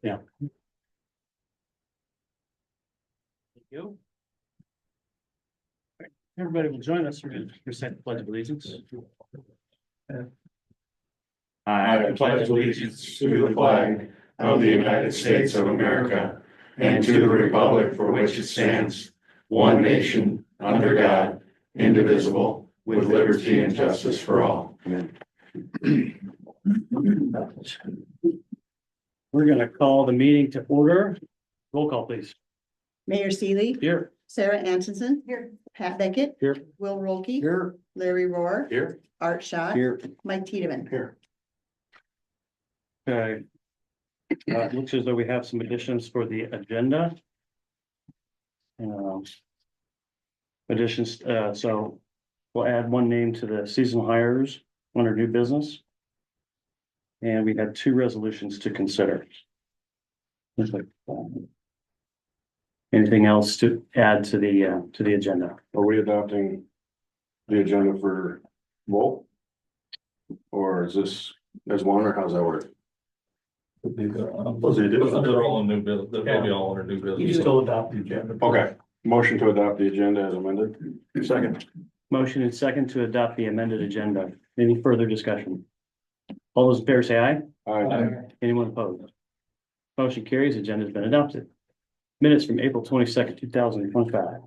Yeah. Thank you. Everybody will join us for recite the Pledge of Allegiance. I pledge allegiance to the flag of the United States of America and to the republic for which it stands, one nation, under God, indivisible, with liberty and justice for all. Amen. We're going to call the meeting to order. Roll call, please. Mayor Seeley. Here. Sarah Antonsen. Here. Pat Beckett. Here. Will Rolke. Here. Larry Rohr. Here. Art Schott. Here. Mike Tiedemann. Here. Okay. It looks as though we have some additions for the agenda. Additions, so we'll add one name to the seasonal hires under new business. And we had 2 resolutions to consider. Anything else to add to the agenda? Are we adopting the agenda for both? Or is this as one, or how's that work? They're all in new business, they'll be all under new business. You still adopt the agenda. Okay, motion to adopt the agenda as amended. Second. Motion and second to adopt the amended agenda. Any further discussion? All those in favor say aye. Aye. Anyone opposed? Motion carries. Agenda has been adopted. Minutes from April 22nd, 2025.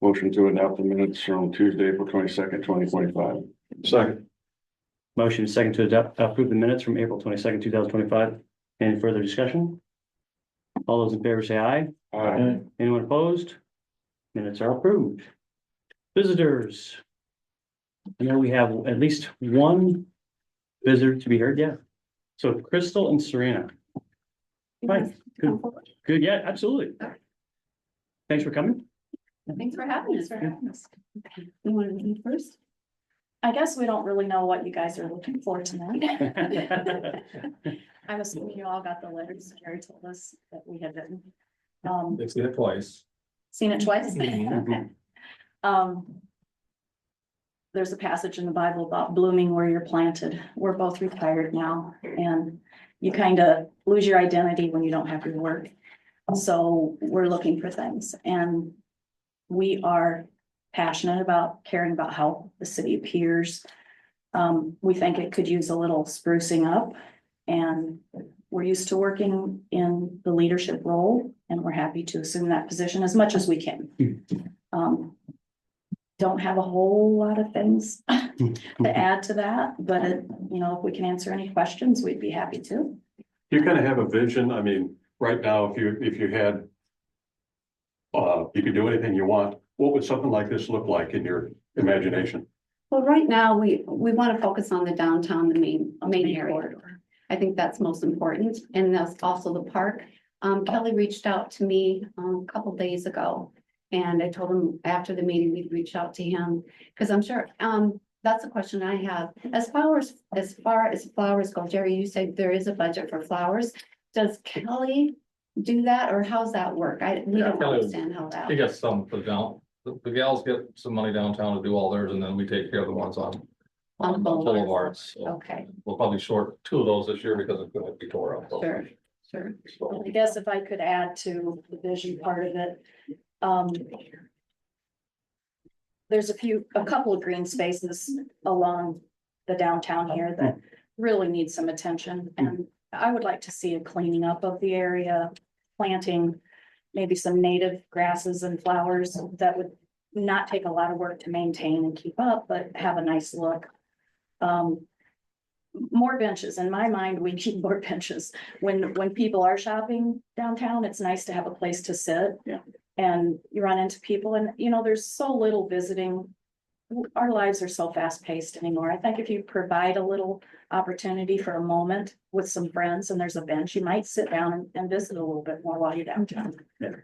Motion to adopt the minutes from Tuesday, April 22nd, 2025. Second. Motion and second to approve the minutes from April 22nd, 2025. Any further discussion? All those in favor say aye. Aye. Anyone opposed? Minutes are approved. Visitors. I know we have at least one visitor to be heard. Yeah. So Crystal and Serena. Hi. Good. Good. Yeah, absolutely. Thanks for coming. Thanks for having us. You want to do first? I guess we don't really know what you guys are looking for tonight. I'm assuming you all got the letters Jerry told us that we had written. They've seen it twice. Seen it twice? Mhm. Okay. There's a passage in the Bible about blooming where you're planted. We're both retired now, and you kind of lose your identity when you don't have your work. So we're looking for things, and we are passionate about caring about how the city appears. We think it could use a little sprucing up, and we're used to working in the leadership role, and we're happy to assume that position as much as we can. Don't have a whole lot of things to add to that, but if we can answer any questions, we'd be happy to. You kind of have a vision. I mean, right now, if you had, you could do anything you want, what would something like this look like in your imagination? Well, right now, we want to focus on the downtown, the main area. Corridor. I think that's most important, and that's also the park. Kelly reached out to me a couple days ago, and I told him after the meeting, we'd reach out to him, because I'm sure, that's a question I have. As far as flowers go, Jerry, you said there is a budget for flowers. Does Kelly do that, or how's that work? We don't Kelly- understand how that. He gets some for down, the gals get some money downtown to do all theirs, and then we take care of the ones on boulevards. So Okay, we'll probably short 2 of those this year because it's gonna be tore up. sure. So, I guess if I could add to the vision part of it. There's a couple of green spaces along the downtown here that really need some attention, and I would like to see a cleaning up of the area, planting maybe some native grasses and flowers that would not take a lot of work to maintain and keep up, but have a nice look. More benches. In my mind, we need more benches. When people are shopping downtown, it's nice to have a place to sit. Yeah. And you run into people, and there's so little visiting. Our lives are so fast paced anymore. I think if you provide a little opportunity for a moment with some friends and there's a bench, you might sit down and visit a little bit more while you're downtown. Yeah.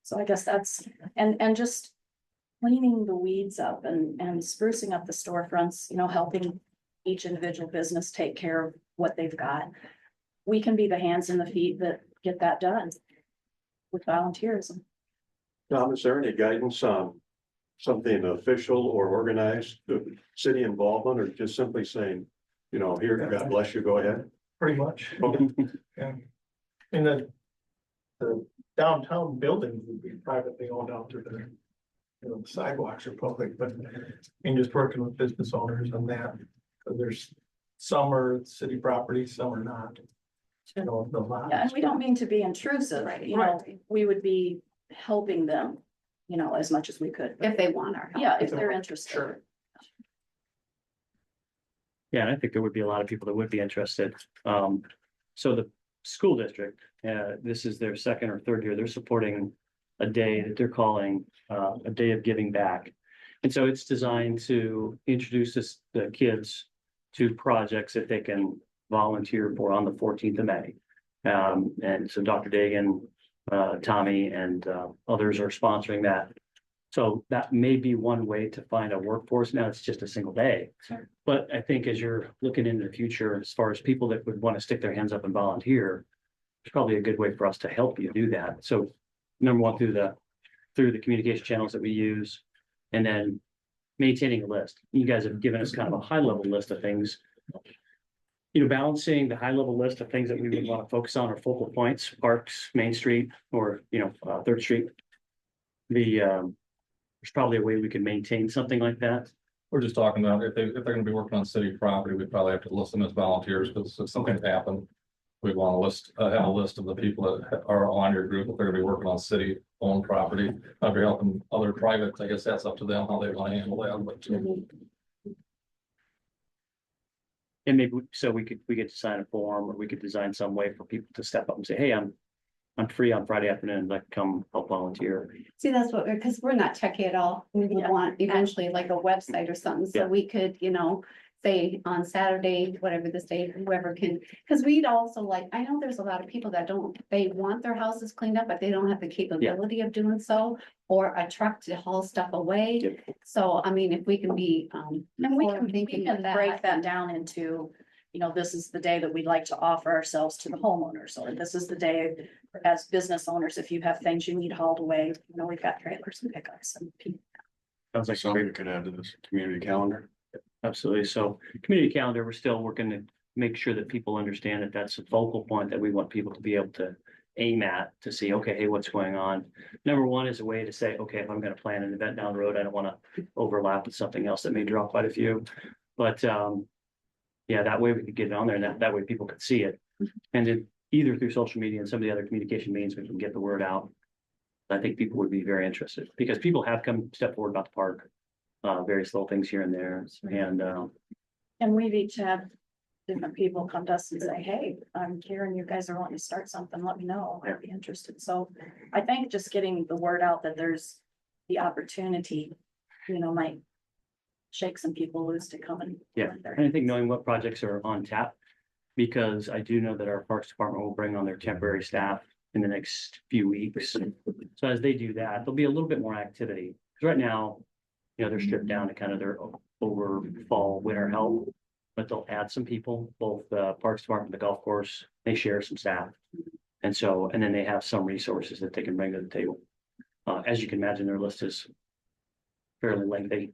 So I guess that's, and just cleaning the weeds up and sprucing up the storefronts, helping each individual business take care of what they've got. We can be the hands and the feet that get that done with volunteerism. Tom, is there any guidance on something official or organized, city involvement, or just simply saying, here, God bless you, go ahead? Pretty much. Okay. Yeah. And the downtown buildings would be privately owned out to the, the sidewalks are public, but and just working with business owners on that. Cause there's some are city property, some are not. You know, the lots. Yeah, and we don't mean to be intrusive, you know, we would be helping them, you know, as much as we could. If they want our help. Yeah, if they're interested. Sure. Yeah, and I think there would be a lot of people that would be interested. So the school district, this is their second or third year, they're supporting a day that they're calling, a day of giving back. And so it's designed to introduce the kids to projects that they can volunteer for on the 14th of May. And so Dr. Dagan, Tommy, and others are sponsoring that. So that may be one way to find a workforce. Now it's just a single day. Sure. But I think as you're looking into the future, as far as people that would want to stick their hands up and volunteer, it's probably a good way for us to help you do that. So number one, through the communication channels that we use, and then maintaining a list. You guys have given us kind of a high level list of things. You know, balancing the high level list of things that we would want to focus on or focal points, parks, Main Street, or, you know, Third Street. There's probably a way we can maintain something like that. We're just talking about if they're gonna be working on city property, we'd probably have to list them as volunteers, because if something happened. We want to have a list of the people that are on your group, if they're gonna be working on city owned property. If you're helping other privates, I guess that's up to them how they want to handle that, but. And maybe, so we could design a form, or we could design some way for people to step up and say, hey, I'm free on Friday afternoon, like come help volunteer. See, that's what, because we're not techie at all. We would Yeah. want eventually like a website or something, so Yeah. we could, you know, say on Saturday, whatever this day, whoever can. Because we'd also like, I know there's a lot of people that they want their houses cleaned up, but they don't have the capability of doing so. Or a truck to haul stuff away. Yep. So, I mean, if we can be, And we can thinking of break that that. down into, you know, this is the day that we'd like to offer ourselves to the homeowners, or this is the day as business owners, if you have things you need hauled away, you know, we've got trailers and pickups and people. Sounds like Something we could add to this community calendar. absolutely. So community calendar, we're still working to make sure that people understand that that's a focal point that we want people to be able to aim at to see, okay, hey, what's going on? Number one is a way to say, okay, if I'm going to plan an event down the road, I don't want to overlap with something else that may draw quite a few. But yeah, that way we could get it on there, and that way people could see it. And then either through social media and some of the other communication means, we can get the word out. I think people would be very interested, because people have step forward about the park, various little things here and there. And we've each had different people come to us and say, hey, I'm hearing you guys are wanting to start something, let me know, I'd be interested. So I think just getting the word out that there's the opportunity, you know, might shake some people loose to come and. Yeah, and I think knowing what projects are on tap, because I do know that our Parks Department will bring on their temporary staff in the next few weeks. So as they do that, there'll be a little bit more activity. Because right now, you know, they're stripped down to kind of their over fall, winter help. But they'll add some people, both the Parks Department, the golf course, they share some staff. And so, and then they have some resources that they can bring to the table. As you can imagine, their list is fairly lengthy.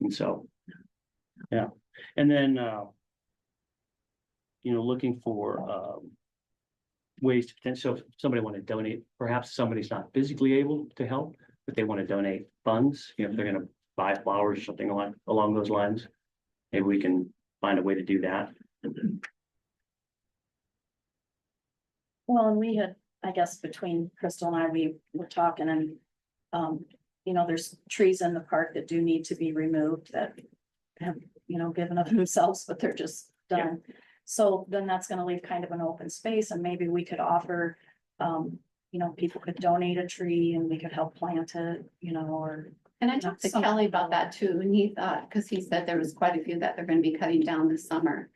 And so, yeah. And then, you know, looking for ways to potentially, so if somebody want to donate, perhaps somebody's not physically able to help, but they want to donate funds, you know, if they're going to buy flowers or something along those lines, maybe we can find a way to do that. Well, and we had, I guess, between Crystal and I, we were talking and, you know, there's trees in the park that do need to be removed that have, you know, given of themselves, but they're just done. So then that's gonna leave kind of an open space, and maybe we could offer, you know, people could donate a tree and we could help plant it, you know, or. And I talked to Kelly about that too, and he thought, because he said there was quite a few that they're gonna be cutting down this summer.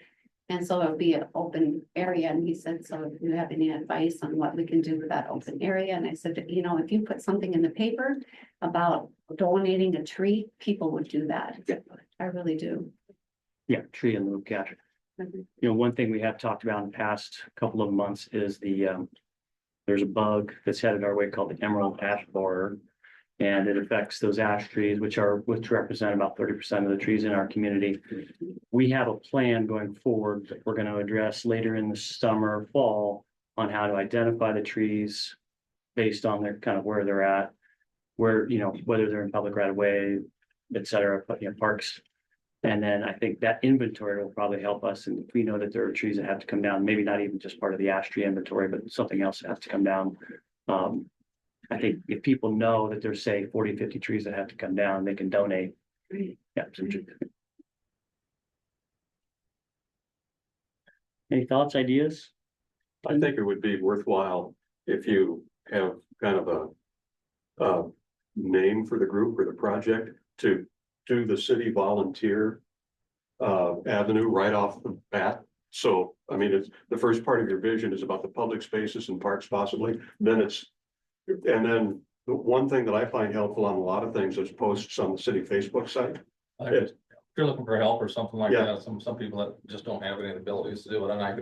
And so it'll be an open area, and he said, so if you have any advice on what we can do with that open area, and I said, you know, if you put something in the paper about donating a tree, people would do that. I really do. Yeah, tree and loop catcher. Mhm. You know, one thing we have talked about in the past couple of months is there's a bug that's headed our way called the emerald ash borer. And it affects those ash trees, which represent about 30% of the trees in our community. We have a plan going forward that we're going to address later in the summer, fall on how to identify the trees based on their kind of where they're at, where, you know, whether they're in public right of way, et cetera, but, you know, parks. And then I think that inventory will probably help us. And if we know that there are trees that have to come down, maybe not even just part of the ash tree inventory, but something else that has to come down. I think if people know that there's, say, 40, 50 trees that have to come down, they can donate. Yeah. Any thoughts, ideas? I think it would be worthwhile if you have kind of a name for the group or the project to do the city volunteer avenue right off the bat. So, I mean, it's the first part of your vision is about the public spaces and parks possibly, and then the one thing that I find helpful on a lot of things is posts on the city Facebook site. If you're looking for help or something like Yeah. that, some people that just don't have any abilities to do it, and I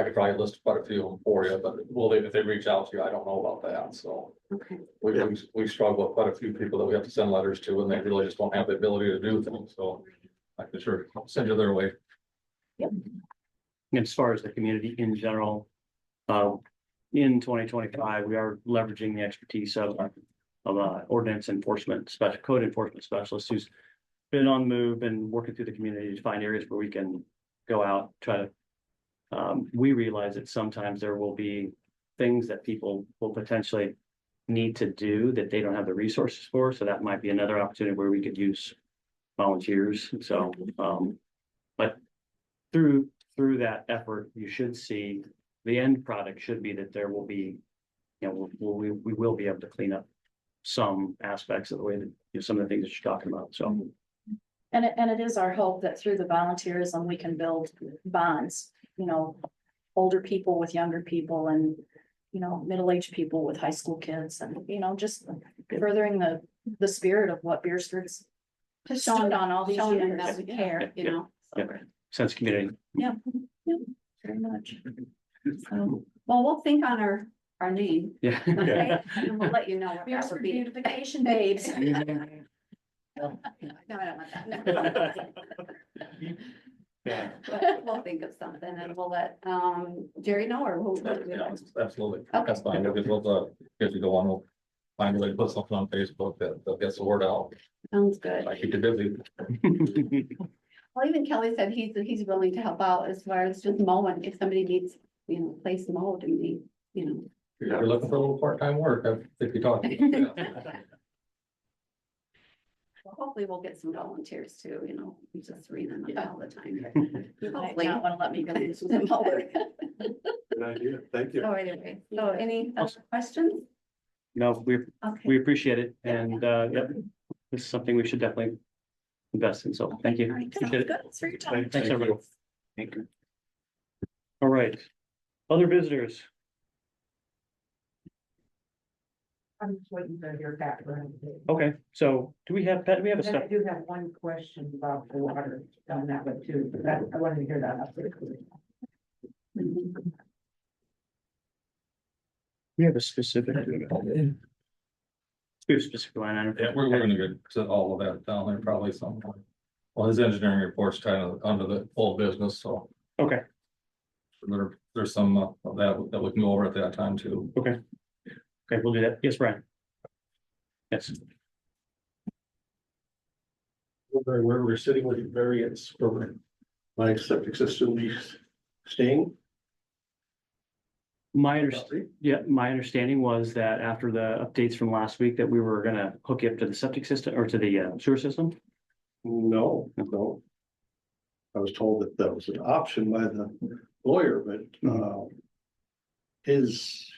could probably list quite a few of them for you, but if they reach out to you, I don't know about that, so. Okay. We struggle with quite a few people that we have to send letters to, and they really just don't have the ability to do things, so. I can sure send you their way. As far as the community in general, in 2025, we are leveraging the expertise of ordinance enforcement code enforcement specialist who's been on the move and working through the community to find areas where we can go out, try to. We realize that sometimes there will be things that people will potentially need to do that they don't have the resources for. So that might be another opportunity where we could use volunteers. So, but through that effort, you should see the end product should be that there will be, you know, we will be able to clean up some aspects of the way that, you know, some of the things that you're talking about. So. And it is our hope that through the volunteerism, we can build bonds, you know, older people with younger people and, you know, middle-aged people with high school kids and, you know, just furthering the spirit of what Beresford's Just stood showing on all these showing them years. that we care, you know. Yeah. Sense of community. Yeah, very much. So, Well, we'll think on our name, Yeah. okay? And we'll let you know what that would Beresford be. beautification babes. No, I don't want that. Yeah. We'll think of something and we'll let Jerry know or who. Yeah, absolutely. Okay. That's fine. If you go on, we'll find a way to put something on Facebook that gets the word out. Sounds good. I keep you busy. Well, even Kelly said he's willing to help out as far as just mowing, if somebody needs, you know, place mowed and need, you know. If you're looking for a little part-time work, I think we talked. Well, hopefully we'll get some volunteers too, you know, we just read them all the time. You might Hopefully. not want to let me go lose with them over. Good idea. Thank you. So anyway, so any other questions? No, we Okay. appreciate it. And, yep, this is something we should definitely invest in. So thank you. All right, Appreciate it. good. Thanks for your time. Thanks, everybody. Thank you. All right. Other visitors? I'm just waiting to hear back from him. Okay, so do we have, Pat, do we have a And I step? do have one question about the water on that one too, but I wanted to hear that update. We have a specific. We have a specific line item. Yeah, we're gonna get to all of that down there probably some point. Well, his engineering report's kind of under the full business, so Okay, there's some of that we can go over at that time too. okay, we'll do that. Yes, Brian. Yes, Where we're sitting with variance for my septic system be staying. my understanding was that after the updates from last week that we were gonna hook you up to the septic system or to the sewer system. No. I was told that that was an option by the lawyer, but his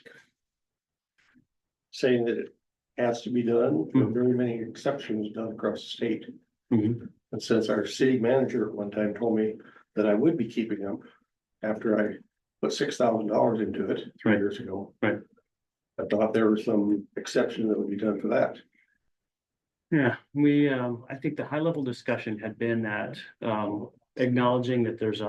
saying that it has to be done, there are very many exceptions done across the state. Mhm. And since our city manager at one time told me that I would be keeping them after I put $6,000 into it 3 years ago. Right. I thought there was some exception that would be done for that. Yeah, I think the high level discussion had been that, acknowledging that there's,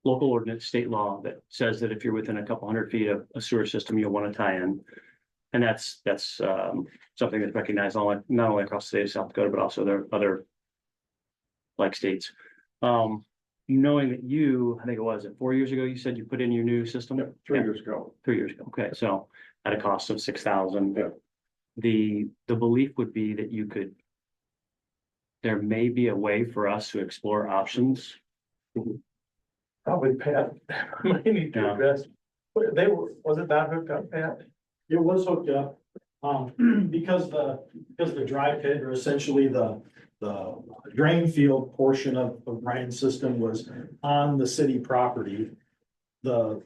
local ordinance, state law that says that if you're within a couple hundred feet of a sewer system, you'll want to tie in. And that's, something that's recognized not only across the state of South Dakota, but also there are other like states. knowing that you, I think it was, 4 years ago, you said you put in your new system? Yep, 3 Yeah, years ago. 3 years ago, okay, so at a cost of 6,000. Yeah. The belief would be that you could. There may be a way for us to explore options. Probably Pat, might need to Yeah. address, was it not hooked up, Pat? It was hooked up, because the dry pit, or essentially the drain field portion of Ryan's system was on the city property. The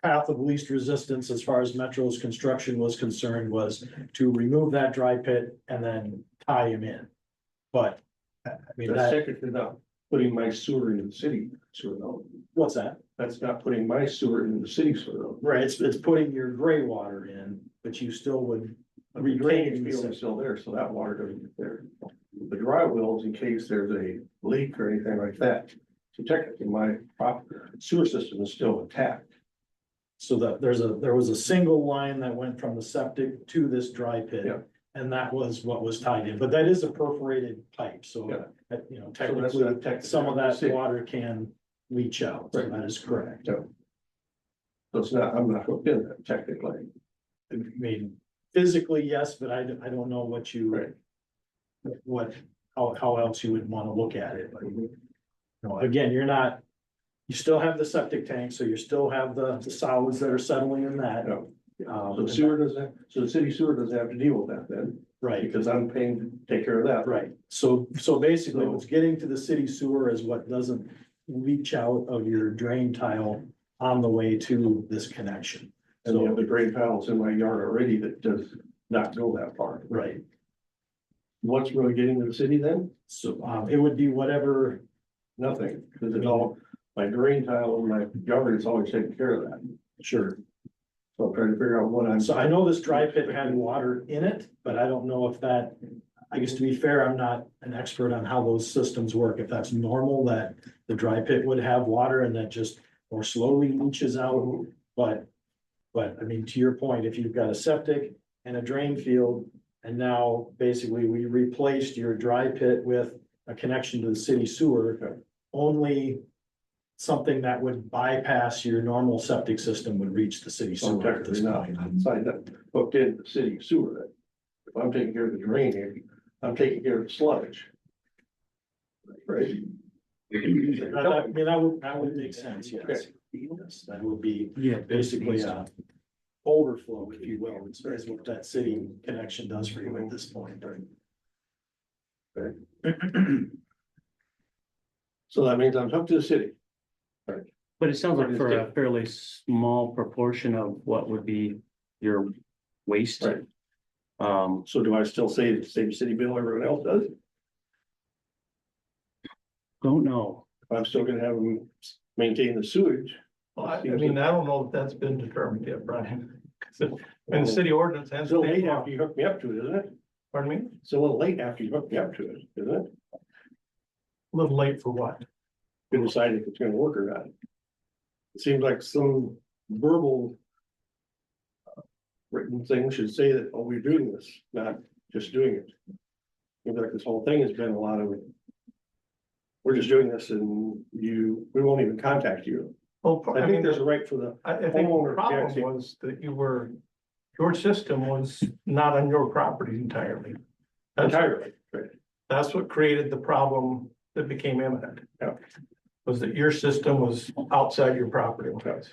path of least resistance as far as Metro's construction was concerned was to remove that dry pit and then tie him in. But, I mean, That's that, technically not putting my sewer into the city sewer though. what's that? That's not putting my sewer into the city sewer though. Right, it's putting your gray water in, but you still would The drainage retain field the. is still there, so that water doesn't get there. The dry wells in case there's a leak or anything like that. So technically, my sewer system is still intact. So that there was a single line that went from the septic to this dry pit. Yeah. And that was what was tied in, but that is a perforated pipe, so, Yeah. you know, So that's technically, not technically some of that city. water can leach out, so Right. that is correct. So it's not, I'm not hooked in that technically. I mean, physically, yes, but I don't know what you. Right. How else you would wanna look at it, but, you know, again, you still have the septic tank, so you still have the solids that are settling in that. No. So Um, the sewer doesn't, so the city sewer doesn't have to deal with that then, right, because I'm paying to take care of that. right, so basically what's getting to the city sewer is what doesn't leach out of your drain tile on the way to this connection. And you have So, the drain tiles in my yard already that does not go that far. right, What's really getting to the city then? so, it would be whatever, Nothing, because it's all, my drain tile in my yard is always taking care of that. sure. So I'm trying to figure out what I'm. So I know this dry pit had water in it, but I don't know if that, I guess to be fair, I'm not an expert on how those systems work. If that's normal, that the dry pit would have water and that just more slowly leaches out. But I mean, to your point, if you've got a septic and a drain field, and now basically we replaced your dry pit with a connection to the city sewer, only something that would bypass your normal septic system would reach the city So I'm sewer at this technically not point. signed up, hooked into the city sewer. Then. If I'm taking care of the drainage, I'm taking care of the sludge. Right? I mean, that would make sense, yes. Yes, that would be Yeah. basically a overflow, if you will, is what that city connection does for you at this point. So that means I'm hooked to the city. But it sounds like for a fairly small proportion of what would be your waste. Right. Um, So do I still say the same city bill everyone else does? don't know. If I'm still gonna have them maintain the sewage. Well, I mean, I don't know if that's been determined yet, Brian. And the city ordinance has. It's a little late after you hook me up to it, isn't it? Pardon me? It's a little late after you hook me up to it, isn't it? A little late for what? To decide if it's gonna work or not. It seems like some verbal written thing should say that, oh, we're doing this, not just doing it. Seems like this whole thing has been a lot of, we're just doing this and we won't even contact you. Well, I think there's a right for the, I think the homeowner, problem yeah, was that your system was not on your property entirely. entirely, right? That's what created the problem that became imminent. Yeah. Was that your system was outside your property lines,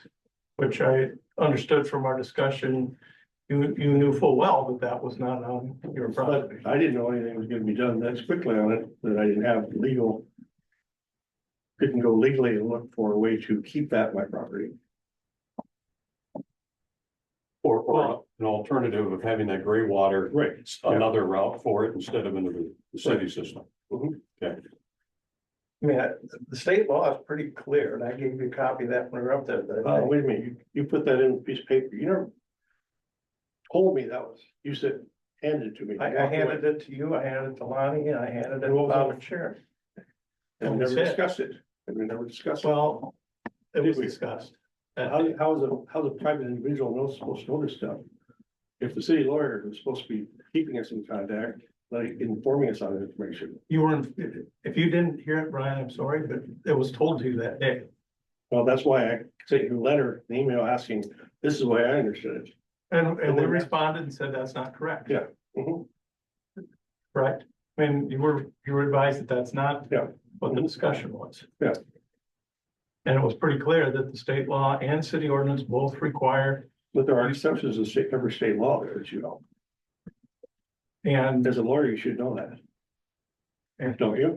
which I understood from our discussion. You knew full well that that was not on your But property. I didn't know anything was gonna be done that quickly on it, that I didn't have legal. Couldn't go legally and look for a way to keep that my property. Or an alternative of having that gray water, Right. another route for it instead of into the city system. I mean, the state law is pretty clear, and I gave you a copy of that when we were up there. Oh, wait a minute, you put that in a piece of paper, you never. Told me that was, you said, handed it to me. I handed it to you, I handed it to Lonnie, and I handed it to What was Bob it? and Sharon. And we never discussed it, and we never discussed it. Well, it was Did we? discussed. How's a private individual supposed to know this stuff? If the city lawyer is supposed to be keeping us in contact, like informing us on the information. You weren't, if you didn't hear it, Brian, I'm sorry, but it was told to you that day. Well, that's why I sent you a letter, an email asking, this is the way I understood it. And we responded and said that's not correct. Yeah. Mhm. Correct? And you were advised that that's not Yeah. what the discussion was. Yeah. And it was pretty clear that the state law and city ordinance both require, But there are exceptions to state, every state law there, as you know. and As a lawyer, you should know that. And don't you?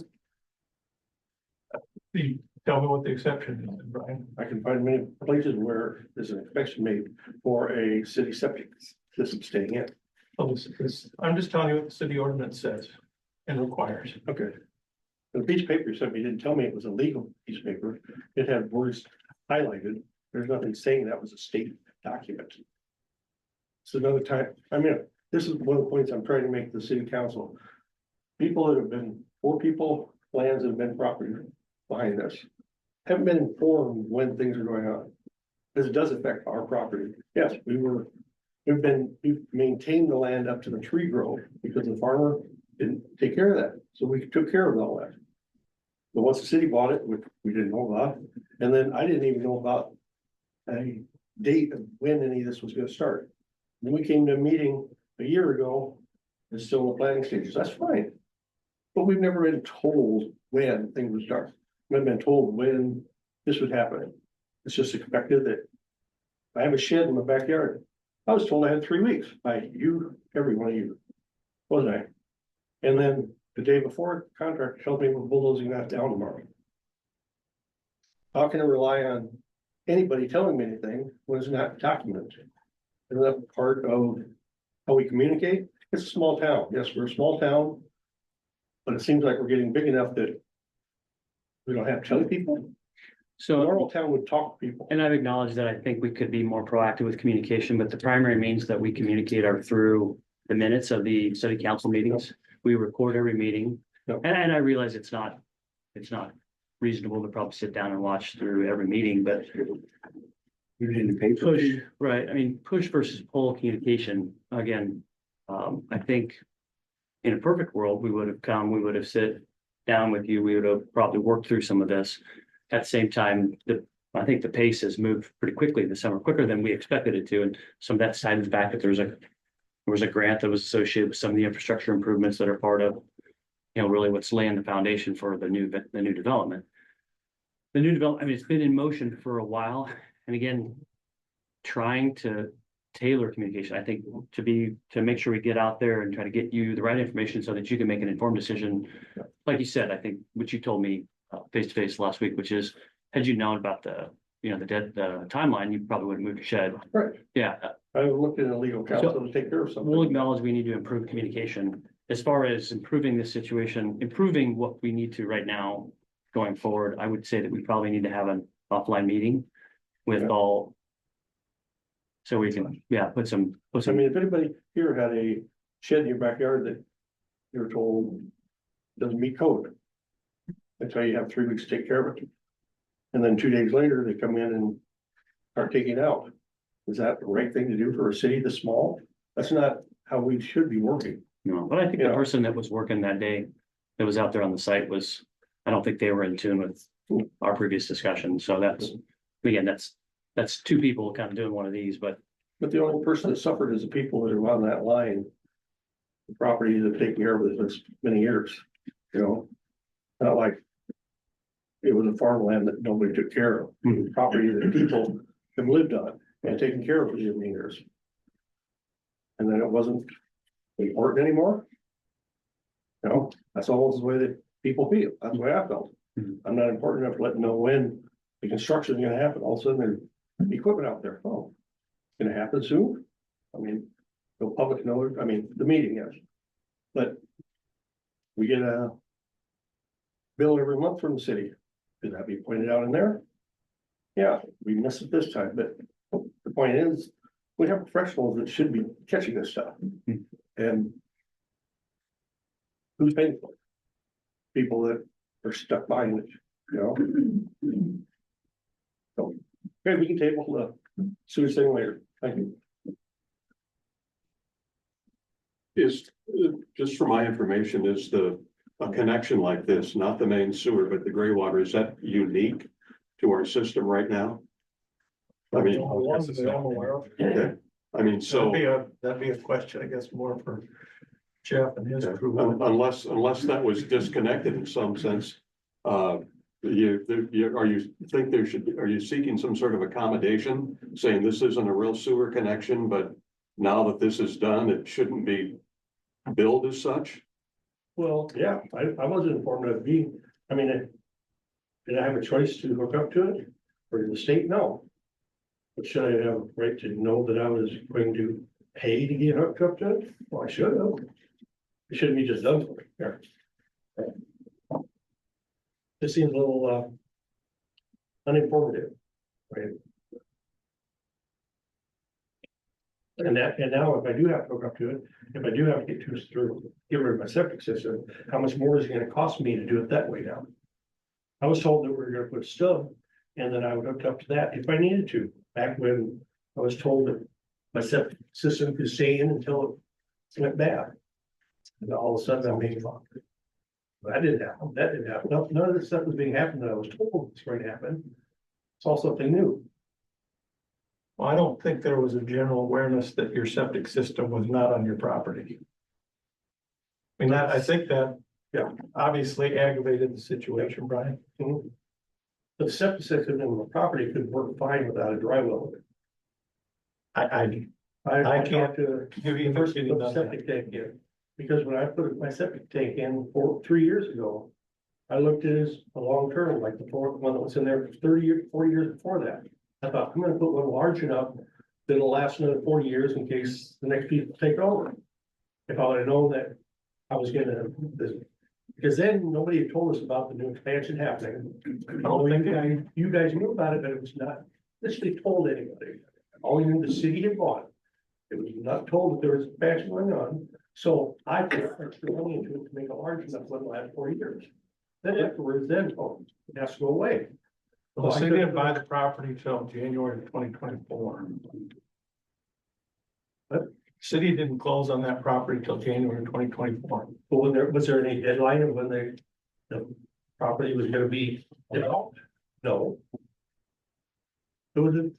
tell me what the exception is, Brian. I can find many places where there's an exception made for a city septic system staying in. Oh, I'm just telling you what the city ordinance says and requires. Okay. The piece of paper you sent me didn't tell me it was a legal piece of paper. It had words highlighted. There's nothing saying that was a state document. So another time, I mean, this is one of the points I'm trying to make to the city council. People that have been, 4 people, lands that have been property behind this, haven't been informed when things are going on. Because it does affect our property. Yes, we've maintained the land up to the tree grove because the farmer didn't take care of that. So we took care of all that. But once the city bought it, which we didn't know about, and then I didn't even know about a date of when any of this was gonna start. Then we came to a meeting a year ago, it's still in the planning stages, that's fine. But we've never been told when things would start. We've been told when this would happen. It's just expected that I have a shed in my backyard. I was told I had 3 weeks by you, every one of you, wasn't I? And then the day before, the contractor told me we're bulldozing that down tomorrow. How can I rely on anybody telling me anything when it's not documented? Isn't that part of how we communicate? It's a small town. Yes, we're a small town. But it seems like we're getting big enough that we don't have to tell people. A So, normal town would talk to people. and I've acknowledged that I think we could be more proactive with communication, but the primary means that we communicate are through the minutes of the city council meetings. We record every meeting. Yep. And I realize it's not reasonable to probably sit down and watch through every meeting, but push, right, I mean, push versus pull communication, again, I think in a perfect world, we would have sit down with you, we would have probably worked through some of this. At the same time, I think the pace has moved pretty quickly this summer, quicker than we expected it to, and some of that side of the fact that there was a grant that was associated with some of the infrastructure improvements that are part of, really what's laying the foundation for the new development. The new development, I mean, it's been in motion for a while, and again, trying to tailor communication, I think, to make sure we get out there and try to get you the right information so that you can make an informed decision. Like you said, I think, what you told me face to face last week, which is, had you known about the timeline, you probably would have moved your shed. Right. Yeah, I looked in a legal counsel to take care of we'll something. acknowledge we need to improve communication. As far as improving this situation, improving what we need to right now going forward, I would say that we probably need to have an offline meeting with Yeah. all. So we can, put some, I mean, if anybody here had a shed in your backyard that you were told doesn't meet code, they tell you have 3 weeks to take care of it. And then 2 days later, they come in and start taking it out. Is that the right thing to do for a city this small? That's not how we should be working. no, but I think the Yeah. person that was working that day, that was out there on the site I don't think they were in tune with our previous discussion. So again, that's 2 people kind of doing one of these, but But the only person that suffered is the people that are on that line. The property that take care of it for many years, not like. It was a farmland that nobody took care of, property that people have lived on and taken care of for many years. And then it wasn't important anymore. That's almost the way that people feel, that's the way I felt. Mhm. I'm not important enough to let them know when the construction is gonna happen, all of a sudden there's equipment out there, it's gonna happen soon. I mean, the public knows, I mean, the meeting, yes. But we get a bill every month from the city. Could that be pointed out in there? Yeah, we missed it this time, but the point is, we have professionals that should be catching this stuff. And who's paying for it? People that are stuck behind it, So, okay, we can table the sewage thing later. Thank you. Is, just for my information, is a connection like this, not the main sewer, but the gray water, is that unique to our system right now? I mean, One that I'm aware of. okay, I mean, so. That'd be a question, I guess, more for Jeff and his Okay, crew. Unless that was disconnected in some sense, are you seeking some sort of accommodation, saying this isn't a real sewer connection, but now that this is done, it shouldn't be billed as such? Well, yeah, I wasn't informed of being, I mean, did I have a choice to hook up to it? Or did the state? No. But should I have a right to know that I was going to pay to get hooked up to it? Well, I should have. It shouldn't be just done for me. Yeah. This seems a little uninformative. Right? And now if I do have to hook up to it, if I do have to get rid of my septic system, how much more is it gonna cost me to do it that way now? I was told that we were gonna put stub and that I would hook up to that if I needed to, back when I was told that my septic system could stay in until it went bad. And all of a sudden I'm being locked. That didn't happen. None of this stuff was being happened that I was told was going to happen. It's all something new. Well, I don't think there was a general awareness that your septic system was not on your property. I mean, I think that, yeah, obviously aggravated the situation, Brian. Mhm. The septic system in the property could work fine without a dry well. I I can't to give you. first put the septic tank in, because when I put my septic tank in 3 years ago, I looked at it as a long term, like the one that was in there for 40 years before that. I thought, I'm gonna put one large enough that'll last another 40 years in case the next people take over. If I would have known that I was gonna, because then nobody had told us about the new expansion happening. I don't think you guys knew about it, but it was not literally told anybody. All you knew, the city had bought it. It was not told that there was expansion going on, so I put extra money into it to make it large enough to last 40 years. Then afterwards, it has to go away. Well, they didn't buy the property till January 2024. But city didn't close on that property till January 2024. But was there any deadline of when the property was gonna be developed? No. There was a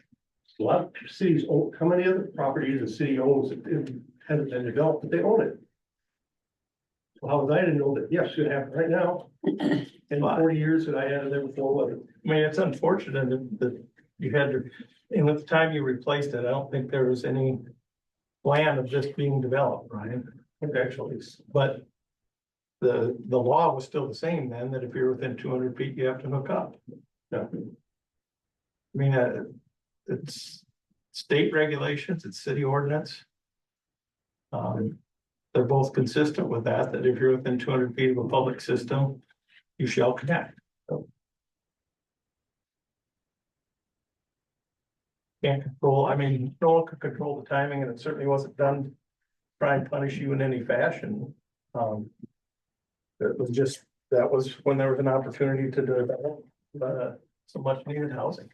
lot of cities, how many other properties the city owns that hasn't been developed, but they own it? So how was I to know that, yes, it's gonna happen right now? In the 40 years that I had it there before, wasn't. I mean, it's unfortunate that you had to, and at the time you replaced it, I don't think there was any plan of this being developed, Brian. Actually, but the law was still the same then, that if you're within 200 feet, you have to hook up. Yeah. I mean, it's state regulations, it's city ordinance. They're both consistent with that if you're within 200 feet of a public system, you shall connect. Can't control, I mean, no one could control the timing, and it certainly wasn't done to try and punish you in any fashion. It was just, that was when there was an opportunity to develop some much needed housing.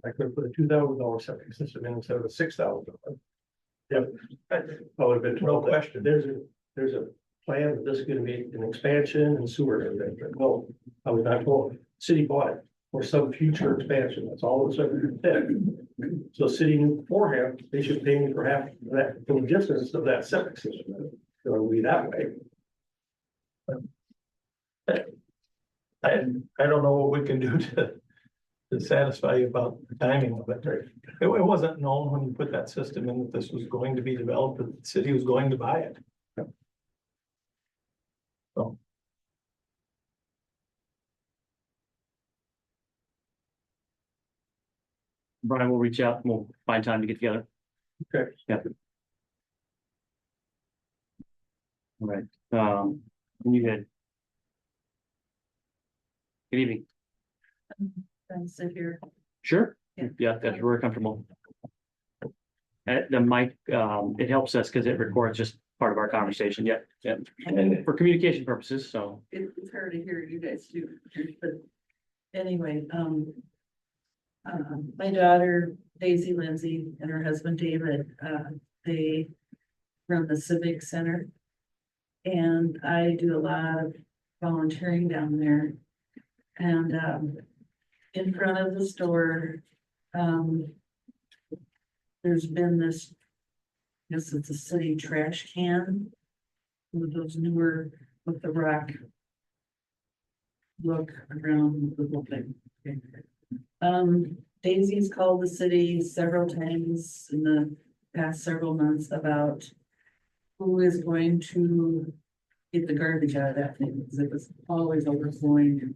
I could have put a $2,000 septic system in instead of a $6,000. Yep. I would have been No told that question. there's a plan that this is gonna be an expansion and sewer and everything, but no, I was not told. City bought it for some future expansion. That's all it said. So city knew beforehand, they should pay me for half of that, for the distance of that septic system. It'll be that way. I don't know what we can do to satisfy you about the timing of it. It wasn't known when you put that system in that this was going to be developed, that the city was going to buy it. So. Brian will reach out and we'll find time to get together. Okay. Yeah. All right, you had. Good evening. And sit here. Sure. Yeah. Yeah, that's very comfortable. The mic, it helps us because it records just part of our conversation. Yeah, yeah. And for communication purposes, so. It's hard to hear you guys do, but anyway, My daughter Daisy Lindsay and her husband David, they run the Civic Center. And I do a lot of volunteering down there. And, in front of the store, there's been this, I guess it's a city trash can. With those newer, with the rock. Look around the whole thing. Daisy's called the city several times in the past several months about. Who is going to get the garbage out of that thing, because it was always overflowing.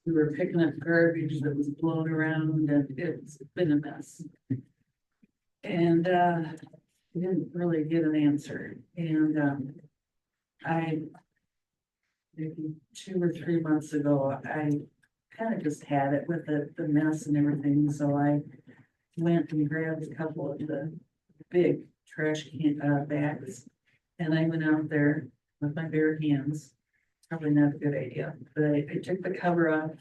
We were picking up garbage that was blown around and it's been a mess. And we didn't really get an answer, and I. Maybe 2 or 3 months ago, I kind of just had it with the mess and everything, so I went and grabbed a couple of the big trash can bags. And I went out there with my bare hands, probably not a good idea, but I took the cover off.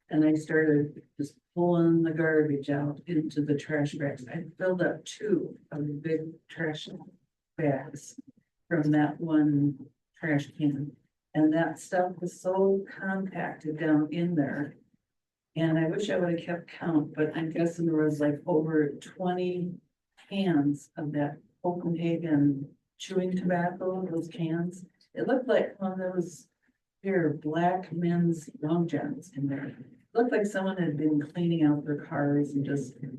And I started just pulling the garbage out into the trash bags. I filled up 2 of the big trash bags from that one trash can. And that stuff was so compacted down in there. And I wish I would have kept count, but I'm guessing there was like over 20 cans of that Copenhagen chewing tobacco, those cans. It looked like one of those here black men's long johns in there. It looked like someone had been cleaning out their cars and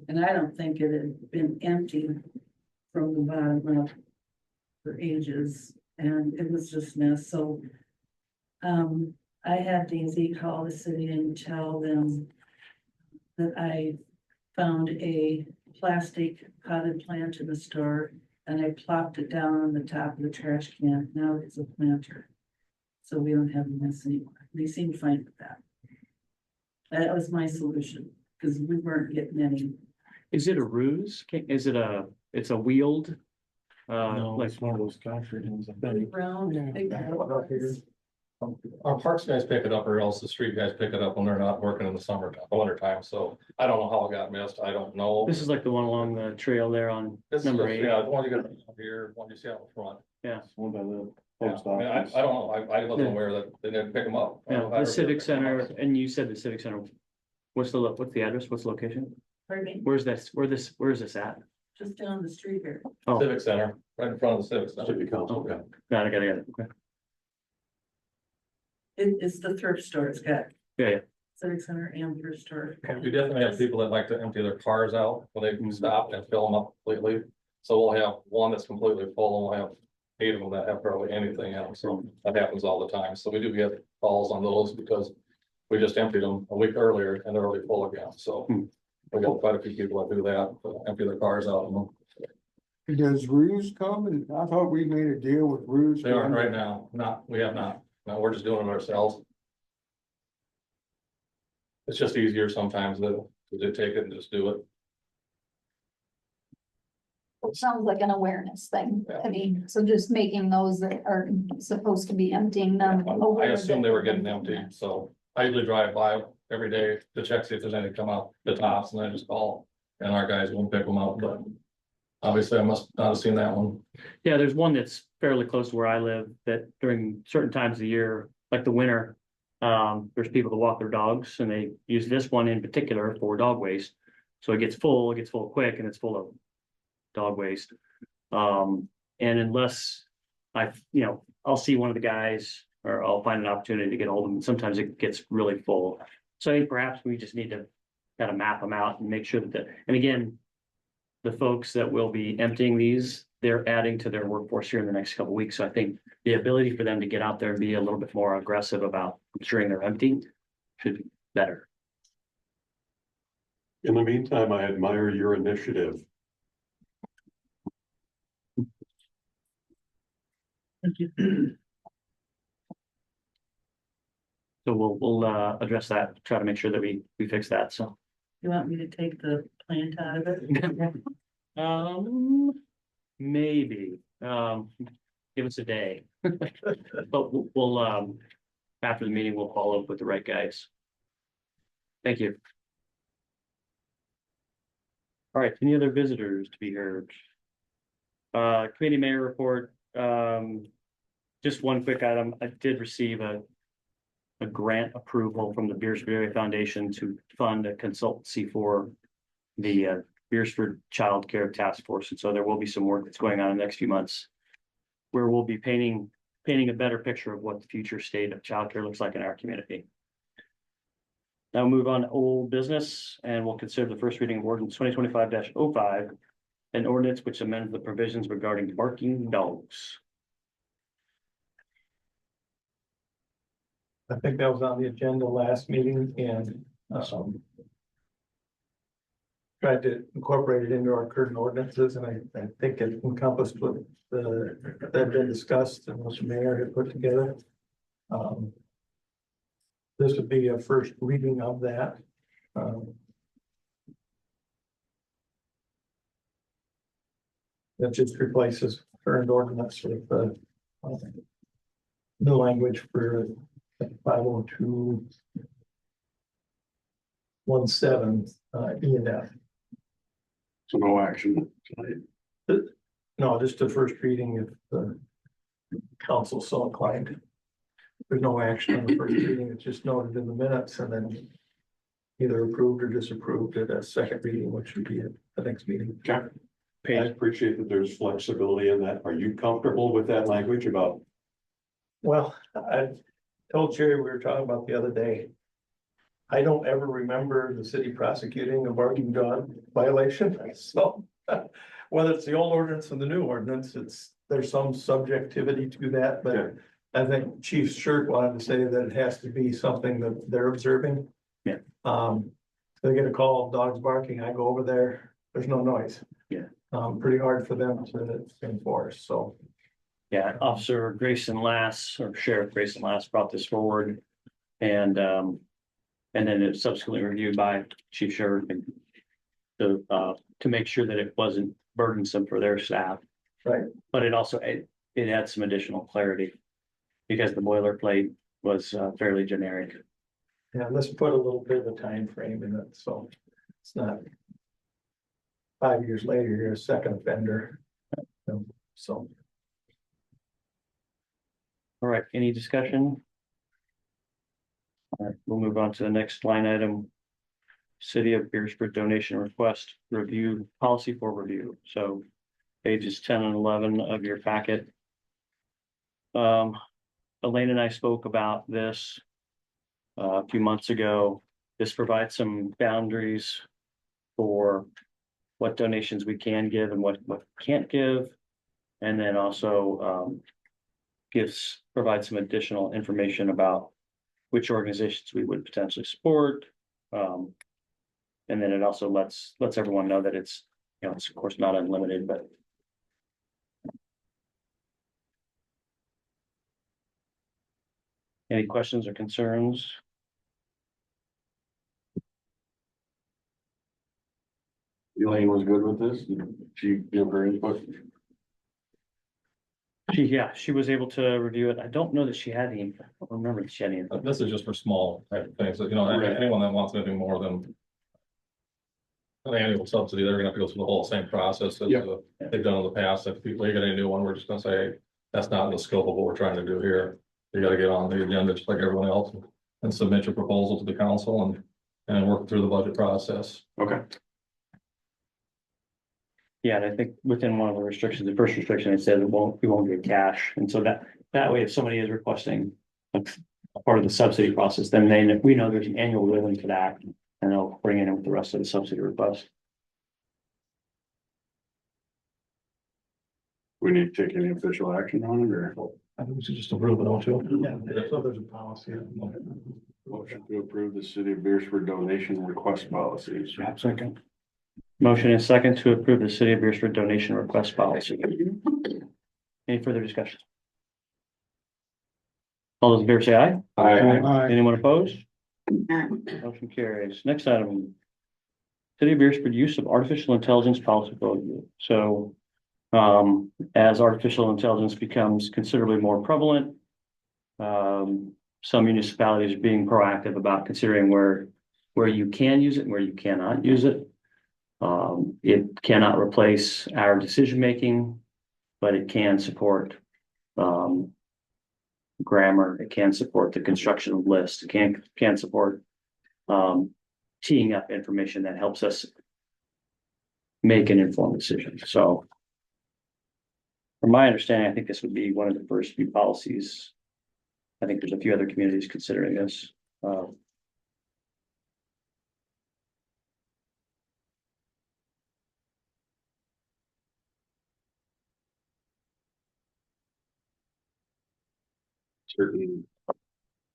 and I don't think it had been emptied from the bottom up for ages. And it was just a mess. So I had Daisy call the city and tell them that I found a plastic potted plant in the store and I plopped it down on the top of the trash can. Now it's a planter. So we don't have a mess anymore. They seemed fine with that. That was my solution, because we weren't getting any. Is it a ruse? Is it it's a wheeled? No, Like, it's one of those concrete ones, I think. Round, big ones. Our parks guys pick it up, or else the street guys pick it up when they're not working in the summertime, winter time, so I don't know how it got missed, I don't know. this is like the one along the trail there on This is number just- 8. Yeah, the one you got here, one you see out in front. Yeah. One by the Yeah, post I mean, office. I don't know, I wasn't Yeah. aware that they didn't pick them up. I don't Yeah, know how the they Civic picked 'em Center, up. and you said the Civic Center. What's the address? What's the location? Pardon me, Where's this? Where is this at? just down the street here. Oh, Civic Center, right in front of the Civic Center. City council, okay. yeah. Got it. Okay. It's the thrift store. It's got Yeah. Civic Center and thrift store. We definitely have people that like to empty their cars out when they stop and fill them up completely. So we'll have one that's completely full and we'll have 8 of them that have barely anything else. So that happens all the time. So we do get calls on those because we just emptied them a week earlier and they're already full again. So we got quite a few people that do that, empty their cars out. Does Ruse come? And I thought we made a deal with Ruse. They aren't right now. We have not. No, we're just doing it ourselves. It's just easier sometimes to take it and just do it. It sounds like an awareness thing to me, so just making those that are supposed to be emptying them. I assume they were getting empty, so I usually drive by every day to check, see if there's any come out the tops, and I just call. And our guys won't pick them up, but obviously I must not have seen that one. Yeah, there's one that's fairly close to where I live that during certain times of the year, like the winter, there's people that walk their dogs and they use this one in particular for dog waste. So it gets full quick and it's full of dog waste. And unless I'll see one of the guys or I'll find an opportunity to get hold of them. Sometimes it gets really full. So I think perhaps we just need to kind of map them out and make sure and again, the folks that will be emptying these, they're adding to their workforce here in the next couple of weeks. So I think the ability for them to get out there and be a little bit more aggressive about ensuring they're emptying should be better. In the meantime, I admire your initiative. Thank you. So we'll address that, try to make sure that we fix that. So You want me to take the plant out of it? maybe give us a day. But we'll after the meeting, we'll follow up with the right guys. Thank you. All right, any other visitors to be heard? Committee mayor report, just one quick item. I did receive a grant approval from the Beresford Area Foundation to fund a consultancy for the Beresford Child Care Task Force. And so there will be some work that's going on in the next few months where we'll be painting a better picture of what the future state of childcare looks like in our community. Now move on to old business, and we'll consider the first reading of ordinance 2025-05, an ordinance which amends the provisions regarding barking dogs. I think that was on the agenda last meeting and, tried to incorporate it into our current ordinances, and I think it encompassed what that had been discussed and what the mayor had put together. This would be a first reading of that. That just replaces current ordinance with the language for 502.17 E and F. So no action tonight. No, just a first reading if the council so inclined. There's no action on the first reading, it's just noted in the minutes and then either approved or disapproved at a second reading, which would be at the next meeting. I appreciate that there's flexibility in that. Are you comfortable with that language about? Well, I told Jerry, we were talking about the other day. I don't ever remember the city prosecuting a barking dog violation, so whether it's the old ordinance or the new ordinance, there's some subjectivity to that, but Okay. I think Chief Shirt wanted to say that it has to be something that they're observing. Yeah. They get a call, dogs barking, I go over there, there's no noise. Yeah. Pretty hard for them to enforce, so. Yeah, Officer Grayson Lass or Sheriff Grayson Lass brought this forward, and then it was subsequently reviewed by Chief Sheriff to make sure that it wasn't burdensome for their staff. Right. But it also it had some additional clarity because the boilerplate was fairly generic. Yeah, let's put a little bit of a time frame in it, so it's not 5 years later, you're a second offender. So. All right, any discussion? All right, we'll move on to the next line item. City of Beresford donation request review policy for review. So pages 10 and 11 of your packet. Elaine and I spoke about this a few months ago. This provides some boundaries for what donations we can give and what can't give. And then also provides some additional information about which organizations we would potentially support. And then it also lets everyone know that it's of course not unlimited, but any questions or concerns? Elaine was good with this. Did she give her input? She was able to review it. I don't know that she had any, I don't remember that she had any. This is just for small type of things, Right. anyone that wants anything more than an annual subsidy, they're gonna have to go through the whole same process as Yep. they've done in the past. If people get a new one, we're just gonna say, hey, that's not in the scope of what we're trying to do here. You gotta get on the agenda just like everyone else and submit your proposal to the council and work through the budget process. Okay. Yeah, and I think within one of the restrictions, the first restriction, it said we won't get cash. And so that way, if somebody is requesting a part of the subsidy process, then we know there's an annual billing for that. And they'll bring it in with the rest of the subsidy request. We need to take any official action on it or I think we should just approve it, don't you? Yeah, so there's a policy. motion to approve the city of Beresford donation request policies? Second. Motion is second to approve the city of Beresford donation request policy. Any further discussion? All those in favor say aye. Aye. Anyone opposed? Motion carries. Next item. City of Beresford use of artificial intelligence policy review. So, as artificial intelligence becomes considerably more prevalent, some municipalities are being proactive about considering where you can use it and where you cannot use it. It cannot replace our decision-making, but it can support, grammar, it can support the construction of lists, it can support, teeing up information that helps us make an informed decision, so. From my understanding, I think this would be one of the first few policies. I think there's a few other communities considering this. Certain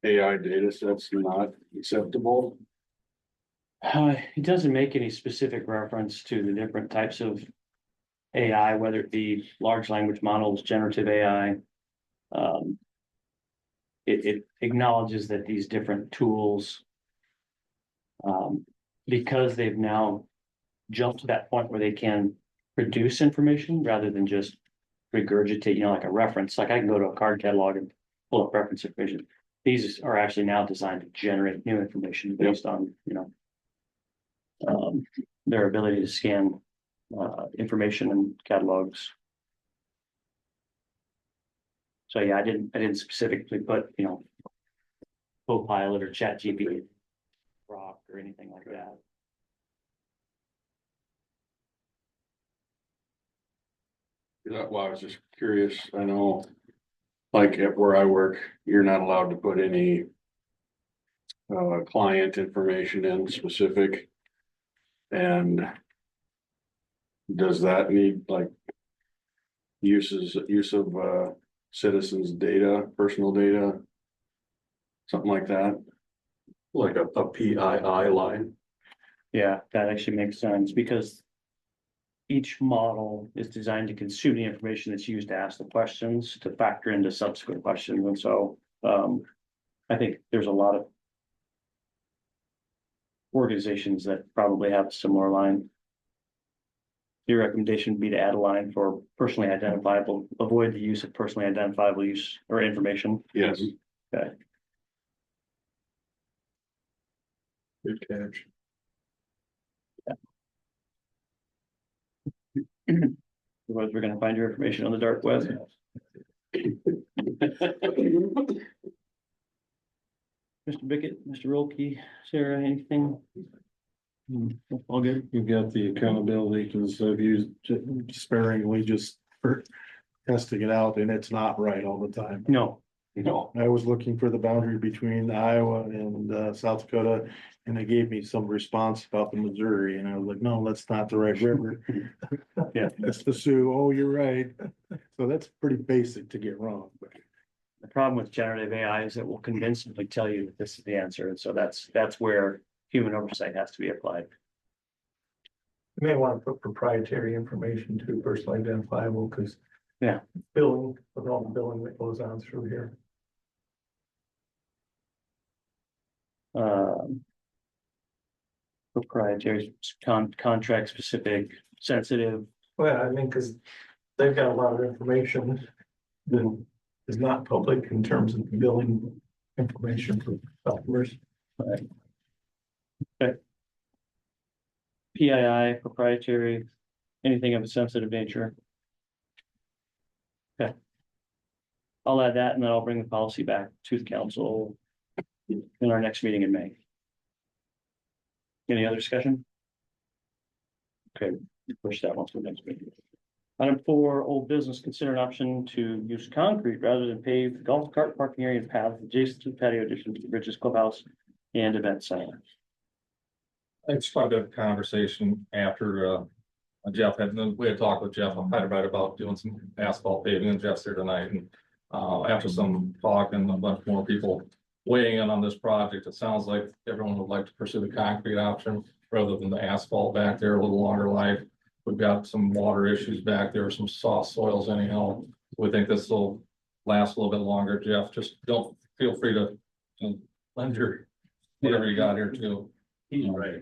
AI data sets not acceptable. It doesn't make any specific reference to the different types of AI, whether it be large language models, generative AI. It acknowledges that these different tools, because they've now jumped to that point where they can produce information rather than just regurgitate, like a reference. Like I can go to a card catalog and pull up reference information. These are actually now designed to generate new information based on, their ability to scan information and catalogs. So yeah, I didn't specifically put, Copilot or ChatGPT, Rock or anything like that. Yeah, well, I was just curious, I know, like at where I work, you're not allowed to put any client information in specific. And does that need like use of citizens' data, personal data? Something like that? Like a PII line. Yeah, that actually makes sense because each model is designed to consume the information that's used to ask the questions to factor into subsequent questions. And so I think there's a lot of organizations that probably have a similar line. Your recommendation would be to add a line for personally identifiable, avoid the use of personally identifiable use or information. Yes. Okay. Good catch. Otherwise, we're gonna find your information on the dark web. Mr. Bickett, Mr. Rolke, Sarah, anything? All good? You've got the accountability, because I've used sparingly just for testing it out, and it's not right all the time. No, I was looking for the boundary between Iowa and South Dakota, and they gave me some response about the Missouri, and I was like, no, that's not the right river. Yeah. That's the Sioux. Oh, you're right. So that's pretty basic to get wrong, but. the problem with generative AI is it will convincingly tell you that this is the answer. And so that's where human oversight has to be applied. You may want to put proprietary information to personally identifiable, because. Yeah. Billing, with all the billing that goes on through here. Proprietary, contract specific, sensitive. Well, I mean, because they've got a lot of information that is not public in terms of billing information for customers. Right. Okay. PII, proprietary, anything of a sensitive nature. Okay. I'll add that and then I'll bring the policy back to the council in our next meeting in May. Any other discussion? Okay, push that one to the next meeting. Item 4, old business, consider an option to use concrete rather than pave the golf cart parking area and path adjacent to the patio addition to the Bridges Clubhouse and event center. It's quite a conversation after Jeff we had talked with Jeff about doing some asphalt paving, and Jeff's here tonight. And after some talk and a bunch more people weighing in on this project, it sounds like everyone would like to pursue the concrete option rather than the asphalt back there, a little longer life. We've got some water issues back there, some soft soils anyhow. We think this will last a little bit longer. Jeff, just don't feel free to lend your whatever you got here too. He's right.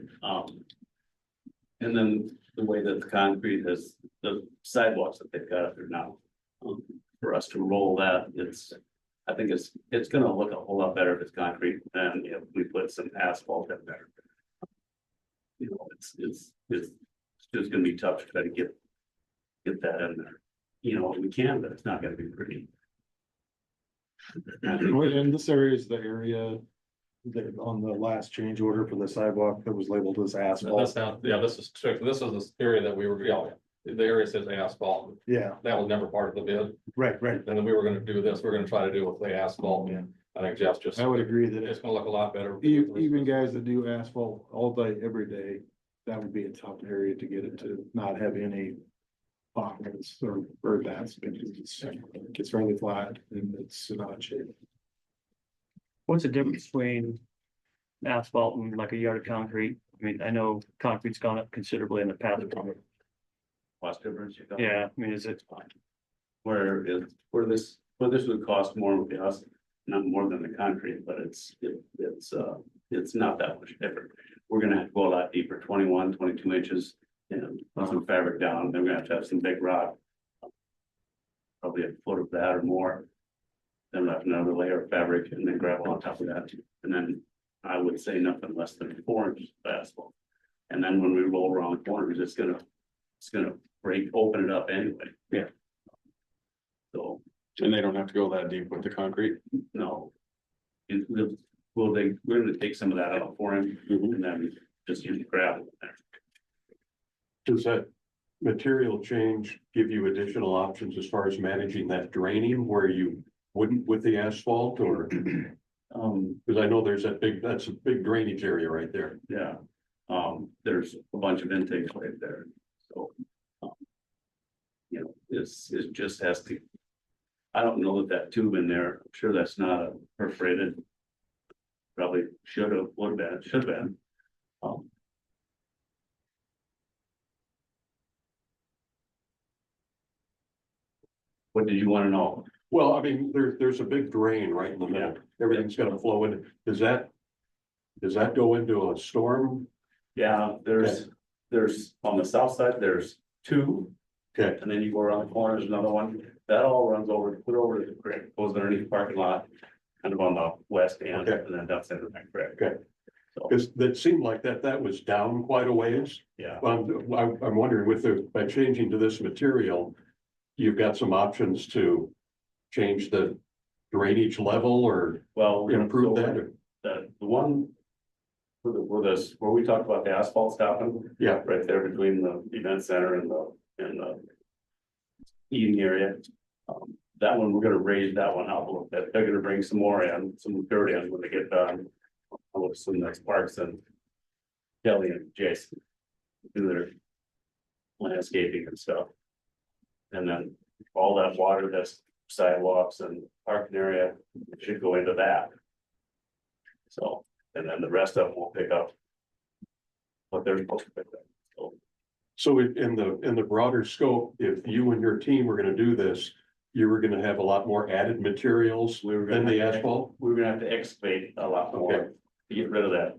And then the way that the concrete has, the sidewalks that they've got up there now, for us to roll that, I think it's gonna look a whole lot better if it's concrete than if we put some asphalt in there. It's be tough to try to get that in there. You know, we can, but it's not gonna be pretty. And this area is the area that on the last change order for the sidewalk that was labeled as That's asphalt. not, yeah, this is this area that we were, yeah, the area says asphalt. Yeah, That was never part of the bid. right. And then we were gonna do this, we're gonna try to do with the asphalt. Yeah. I think Jeff's just, I would agree that it's gonna look a lot better. even guys that do asphalt all day, every day, that would be a tough area to get it to not have any potholes or that's because it's fairly flat and it's not shape. What's the difference between asphalt and like a yard of concrete? I mean, I know concrete's gone up considerably in the past. Cost difference. You got. Yeah, I mean, is it, Where this would cost more with us, not more than the concrete, but it's not that much different. We're gonna have to go a lot deeper, 21, 22 inches, and put some fabric down, then we're gonna have some big rock. Probably a foot of that or more. Then we'll have another layer of fabric and then gravel on top of that, and then I would say nothing less than 4 inches of asphalt. And then when we roll around corners, it's gonna break, open it up anyway. Yeah. So, And they don't have to go that deep with the concrete? no. We're gonna take some of that out for him and then just use gravel there. Does that material change give you additional options as far as managing that draining where you wouldn't with the asphalt or? Cause I know there's that's a big drainage area right there. Yeah, there's a bunch of intakes right there, so. You know, it just has to. I don't know that tube in there, I'm sure that's not a perforated. Probably should have, would have been, should have been. What did you wanna know? Well, I mean, there's a big drain right in the middle. Everything's gonna flow in. Does that go into a storm? Yeah, there's on the south side, there's two. Okay. And then you go around the corner, there's another one, that all runs over, put over to the creek, goes underneath the parking lot. Kind of on the west end, Okay. and then dumps into that creek. Okay. So, Cause that seemed like that was down quite a ways. yeah, I'm wondering by changing to this material, you've got some options to change the drainage level or well, we're gonna improve go- that. or- The one. Where we talked about the asphalt stopping. Yeah. Right there between the event center and the. Eating area. That one, we're gonna raise that one up a little bit. They're gonna bring some more in, some dirt in when they get done. I would assume that's Parks and Kelly and Jason. Do their landscaping and stuff. And then all that water that's sidewalks and parking area should go into that. So, and then the rest of them will pick up. What they're supposed to pick up, so. So in the broader scope, if you and your team were gonna do this, you were gonna have a lot more added materials We were than gonna the have to- asphalt? We were gonna have to excavate a lot Okay. more to get rid of that.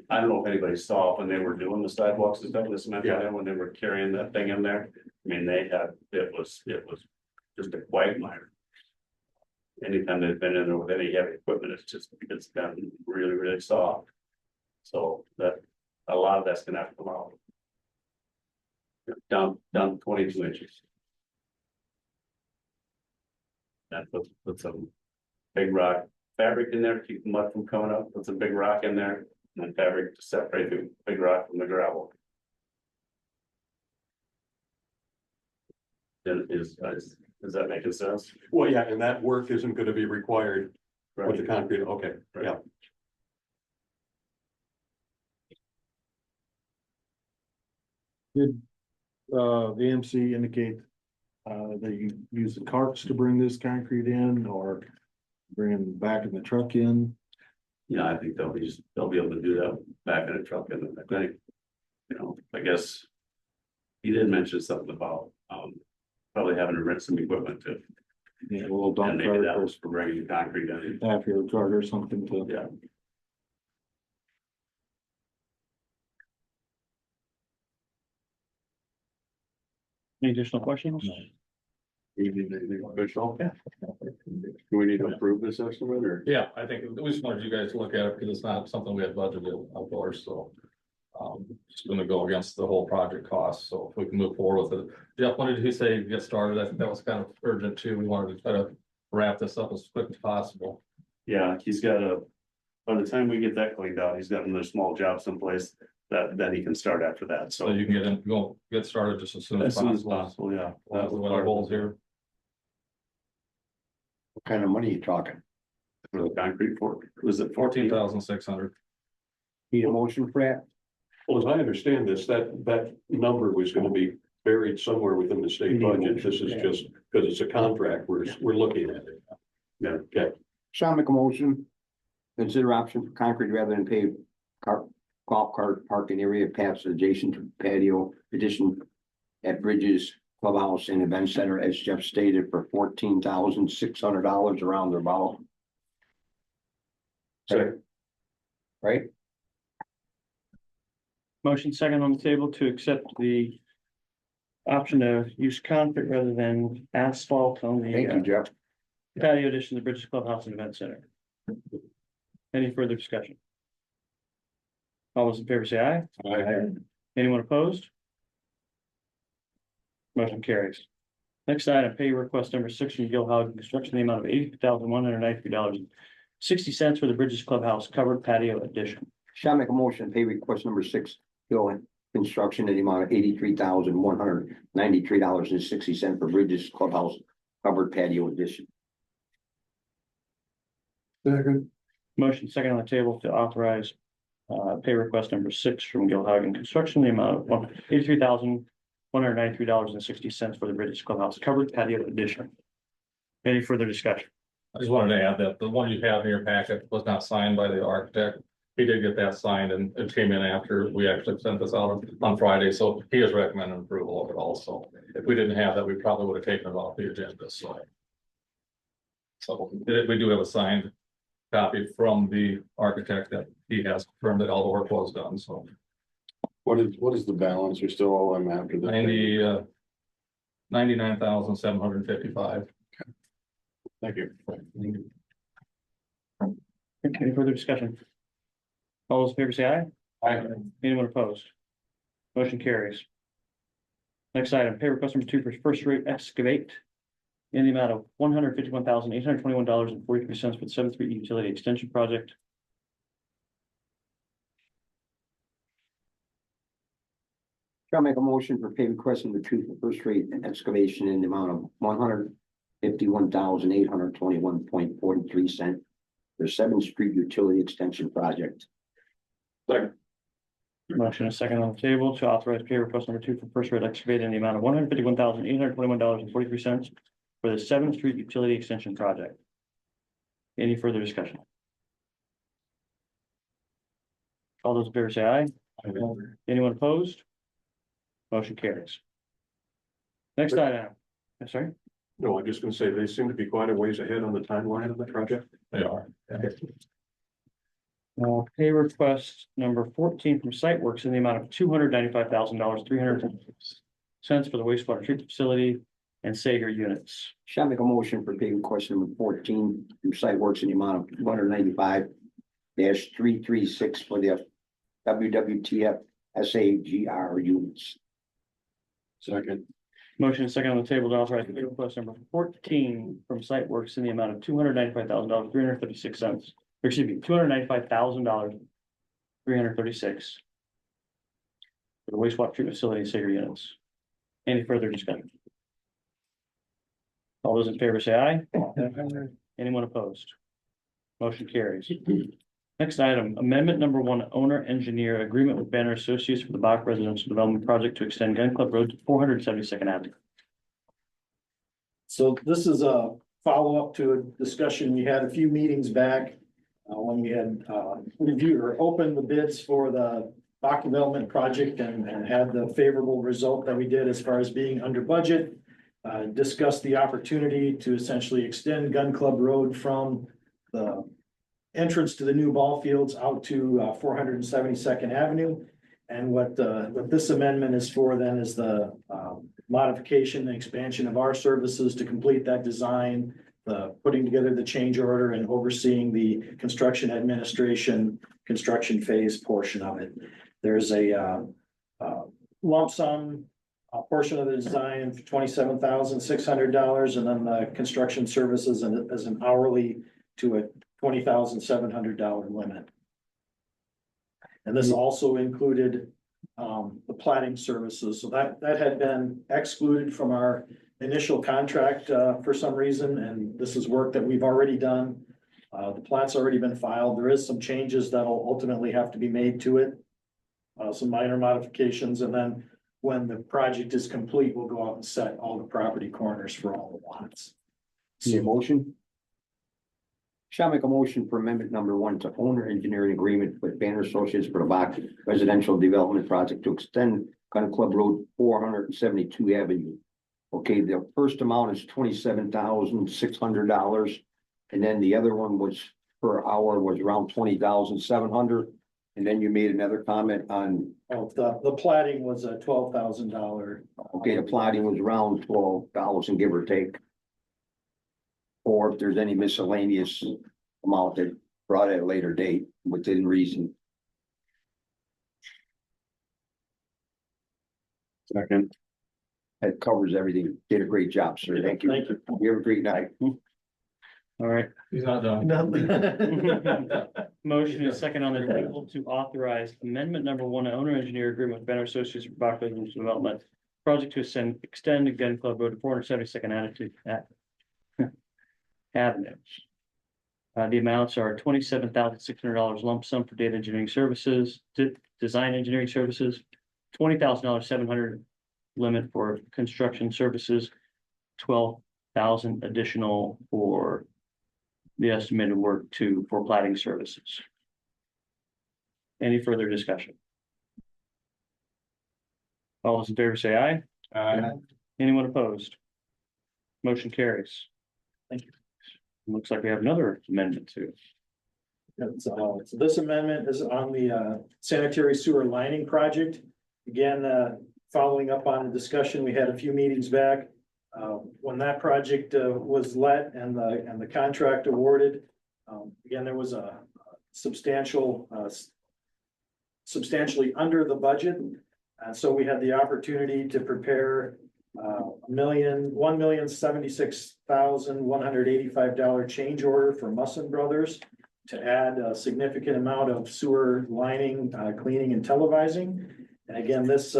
I don't know if anybody saw when they were doing the sidewalks and stuff, the cement, Yeah. when they were carrying that thing in there. I mean, it was just a quagmire. Anytime they've been in there with any heavy equipment, it's gotten really, really soft. So a lot of that's gonna have to come out. Down 22 inches. That put some big rock fabric in there to keep the mud from coming up, put some big rock in there, and then fabric to separate the big rock from the gravel. Then is that making sense? Well, yeah, and that work isn't gonna be required with the concrete, okay, Right. yeah. Did the MC indicate that you use the carts to bring this concrete in or bring it back in the truck in? Yeah, I think they'll be able to do that back in a truck, and I think, I guess. He did mention something about, probably having to rent some equipment to, Yeah, a little and dump maybe cart that or was for bringing the concrete in. half your truck or something to. Yeah. any additional questions? Anything official? Yeah. Do we need to approve this estimate or? Yeah, I think we just wanted you guys to look at it because it's not something we had budgeted, of course, so. It's gonna go against the whole project cost, so if we can move forward with it. Jeff, when did he say get started? I think that was kind of urgent too. We wanted to try to wrap this up as quick as possible. Yeah, by the time we get that cleaned out, he's got another small job someplace that then he can start after that, So so. you can get started just as soon as possible. Yeah. That's what our goals here. What kind of money are you talking? For the concrete was it 14,600. Need a motion for that? Well, as I understand this, that number was gonna be buried somewhere within the state budget. This is just, because it's a contract, we're looking at it. Yeah, okay. Shall I make a motion? Consider option for concrete rather than paved golf cart parking area paths adjacent to patio addition at Bridges Clubhouse and Event Center, as Jeff stated, for $14,600 around their ball. Second. Right? Motion second on the table to accept the option to use concrete rather than asphalt on Thank you, the Jeff. patio addition to the Bridges Clubhouse and Event Center. Any further discussion? All those in favor say aye. Anyone opposed? Motion carries. Next item, pay request number 6 from Gil Hog Construction, the amount of $80,193.60 for the Bridges Clubhouse covered patio addition. Shall I make a motion, pay request number 6, Hill Construction in the amount of $83,193.60 for Bridges Clubhouse covered patio addition. Second. Motion second on the table to authorize pay request number 6 from Gilhagen Construction, the amount of $83,193.60 for the Bridges Clubhouse covered patio addition. Any further discussion? I just wanted to add that the one you have in your packet was not signed by the architect. He did get that signed and it came in after we actually sent this out on Friday, so he has recommended approval of it also. If we didn't have that, we probably would have taken it off the agenda, so. So we do have a signed copy from the architect that he has confirmed that all the work was done, so. What is the balance? You're still all I'm after the. 99,755. Thank you. Any further discussion? All those in favor say aye. Aye. Anyone opposed? Motion carries. Next item, pay request number 2 for first rate excavate in the amount of $151,821.43 for the 7th Street Utility Extension Project. Shall I make a motion for pay request number 2 for first rate excavation in the amount of $151,821.43 for 7th Street Utility Extension Project. Second. Motion is second on the table to authorize pay request number 2 for first rate excavate in the amount of $151,821.43 for the 7th Street Utility Extension Project. Any further discussion? All those in favor say aye. Anyone opposed? Motion carries. Next item. I'm sorry. No, I'm just gonna say they seem to be quite a ways ahead on the timeline of the project. They are. Pay request number 14 from Siteworks in the amount of $295,300 for the wastewater treatment facility and Sager units. Shall I make a motion for pay request number 14 from Siteworks in the amount of $295-336 for the WWTF SAGR units. Second. Motion is second on the table to authorize pay request number 14 from Siteworks in the amount of $295,336. Excuse me, $295,336 for the wastewater treatment facility and Sager units. Any further discussion? All those in favor say aye. Anyone opposed? Motion carries. Next item, amendment number 1, owner engineer agreement with Banner Associates for the Bach Residential Development Project to extend Gun Club Road to 472nd Avenue. So this is a follow-up to a discussion we had a few meetings back. When we had reviewed or opened the bids for the Bach Development Project and had the favorable result that we did as far as being under budget. Discussed the opportunity to essentially extend Gun Club Road from the entrance to the new ball fields out to 472nd Avenue. And what this amendment is for then is the modification and expansion of our services to complete that design, putting together the change order and overseeing the construction administration, construction phase portion of it. There's a lump sum, a portion of the design for $27,600, and then the construction services as an hourly to a $20,700 limit. And this also included the plating services, so that had been excluded from our initial contract for some reason, and this is work that we've already done. The plat's already been filed. There is some changes that'll ultimately have to be made to it. Some minor modifications, and then when the project is complete, we'll go out and set all the property corners for all the lots. See a motion? Shall make a motion for amendment number 1 to owner engineering agreement with Banner Associates for the Bach Residential Development Project to extend Gun Club Road 472 Avenue. Okay, the first amount is $27,600. And then the other one was per hour was around 20,700. And then you made another comment on, The plating was a $12,000. okay, the plotting was around 12,000, give or take. Or if there's any miscellaneous amount that brought at a later date within reason. Second. That covers everything. Did a great job, sir. Thank you. Thank you. You have a great night. All right. He's not done. Motion is second on the table to authorize amendment number 1 to owner engineer agreement with Banner Associates for Bach Residential Development. Project to extend again Club Road to 472nd Avenue. The amounts are $27,600 lump sum for data engineering services, design engineering services, $20,000 700 limit for construction services, 12,000 additional for the estimated work for plating services. Any further discussion? All those in favor say aye. Aye. Anyone opposed? Motion carries. Thank you. Looks like we have another amendment too. So this amendment is on the sanitary sewer lining project. Again, following up on the discussion we had a few meetings back. When that project was let and the contract awarded, again, there was a substantially under the budget. And so we had the opportunity to prepare $1,076,185 change order for Musson Brothers to add a significant amount of sewer lining, cleaning and televising. And again, this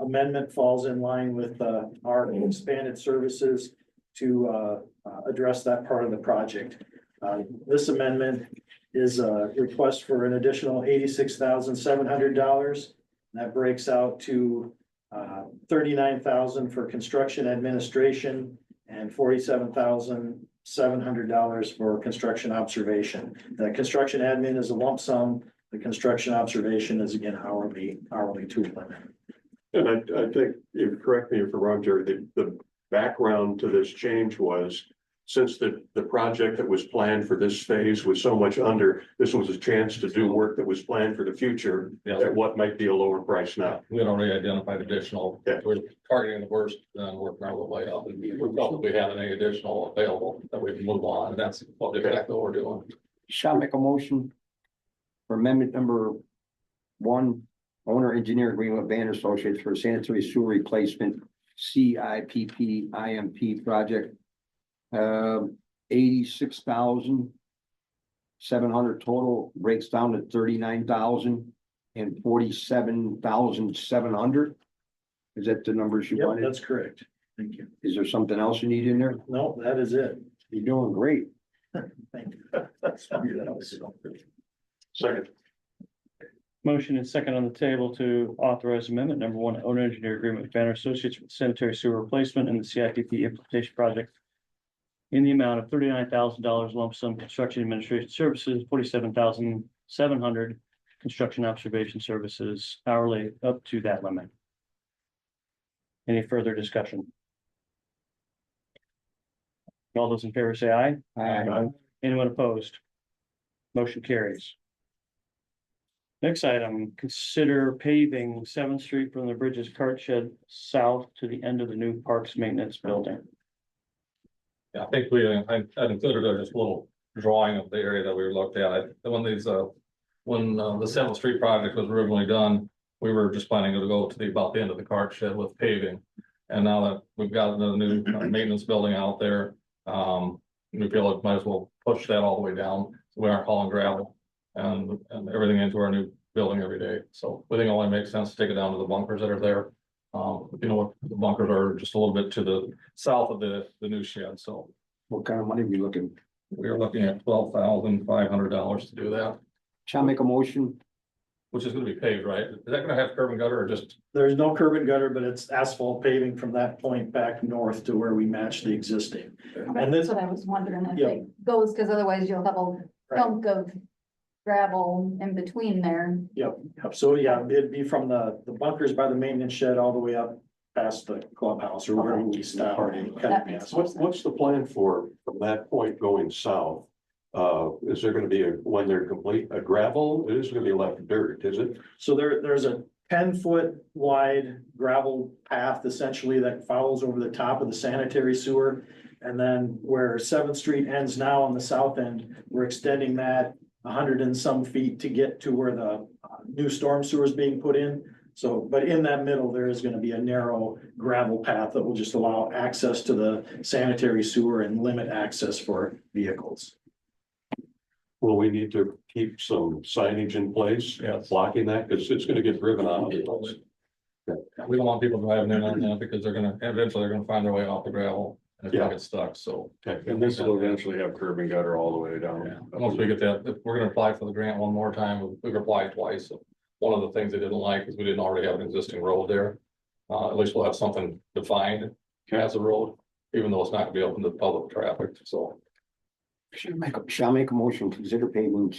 amendment falls in line with our expanded services to address that part of the project. This amendment is a request for an additional $86,700. That breaks out to $39,000 for construction administration and $47,700 for construction observation. The construction admin is a lump sum. The construction observation is again hourly to limit. And I think, you correct me if I'm wrong, Jerry, the background to this change was, since the project that was planned for this phase was so much under, this was a chance to do work that was planned for the future at what might be a lower price now. We had already identified additional, we're targeting the worst, then working our way up. And we probably have any additional available that we can move on, and that's exactly what we're doing. Shall make a motion for amendment number 1, owner engineer agreement with Banner Associates for sanitary sewer replacement CIPP IMP project. 86,700 total, breaks down to 39,000 and 47,700. Is that the numbers you Yep, wanted? that's correct. Thank you. Is there something else you need in there? No, that is it. You're doing great. Thank you. Second. Motion is second on the table to authorize amendment number 1, owner engineer agreement with Banner Associates for sanitary sewer replacement and the CIPP implementation project in the amount of $39,000 lump sum construction administration services, $47,700 construction observation services hourly up to that limit. Any further discussion? All those in favor say aye. Aye. Anyone opposed? Motion carries. Next item, consider paving 7th Street from the Bridges Cart Shed south to the end of the new Parks Maintenance Building. Yeah, I think I included just a little drawing of the area that we looked at. One of these when the Seventh Street project was originally done, we were just planning to go to about the end of the cart shed with paving. And now that we've got the new maintenance building out there, we feel it might as well push that all the way down. So we aren't hauling gravel and everything into our new building every day. So we think it only makes sense to take it down to the bunkers that are there. You know what, the bunkers are just a little bit to the south of the new shed, so. What kind of money are we looking? We're looking at $12,500 to do that, Shall I make a motion? which is gonna be paved, right? Is that gonna have curb and gutter or just, There's no curb and gutter, but it's asphalt paving from that point back north to where we match the existing. And this, That's what I was wondering if Yeah. it goes, because otherwise you'll have a chunk of gravel in between there. yep, so yeah, it'd be from the bunkers by the maintenance shed all the way up past the clubhouse or wherever we stop. That makes more What's the plan for, from that point going south? Is there gonna be when they're complete, a gravel? It is gonna be left dirt, is it? So there's a 10-foot wide gravel path essentially that follows over the top of the sanitary sewer. And then where 7th Street ends now on the south end, we're extending that 100 and some feet to get to where the new storm sewer is being put in. So, but in that middle, there is gonna be a narrow gravel path that will just allow access to the sanitary sewer and limit access for vehicles. Will we need to keep some signage in place? Yes. Blocking that, because it's gonna get driven out. we don't want people driving in on that because eventually they're gonna find their way off the gravel and it's gonna get stuck, so. And this will eventually have curb and gutter all the way Yeah, down. once we get that, if we're gonna apply for the grant one more time, we've applied twice. So one of the things they didn't like is we didn't already have an existing road there. At least we'll have something defined as a road, even though it's not gonna be open to public traffic, so. Shall I make a motion, consider paving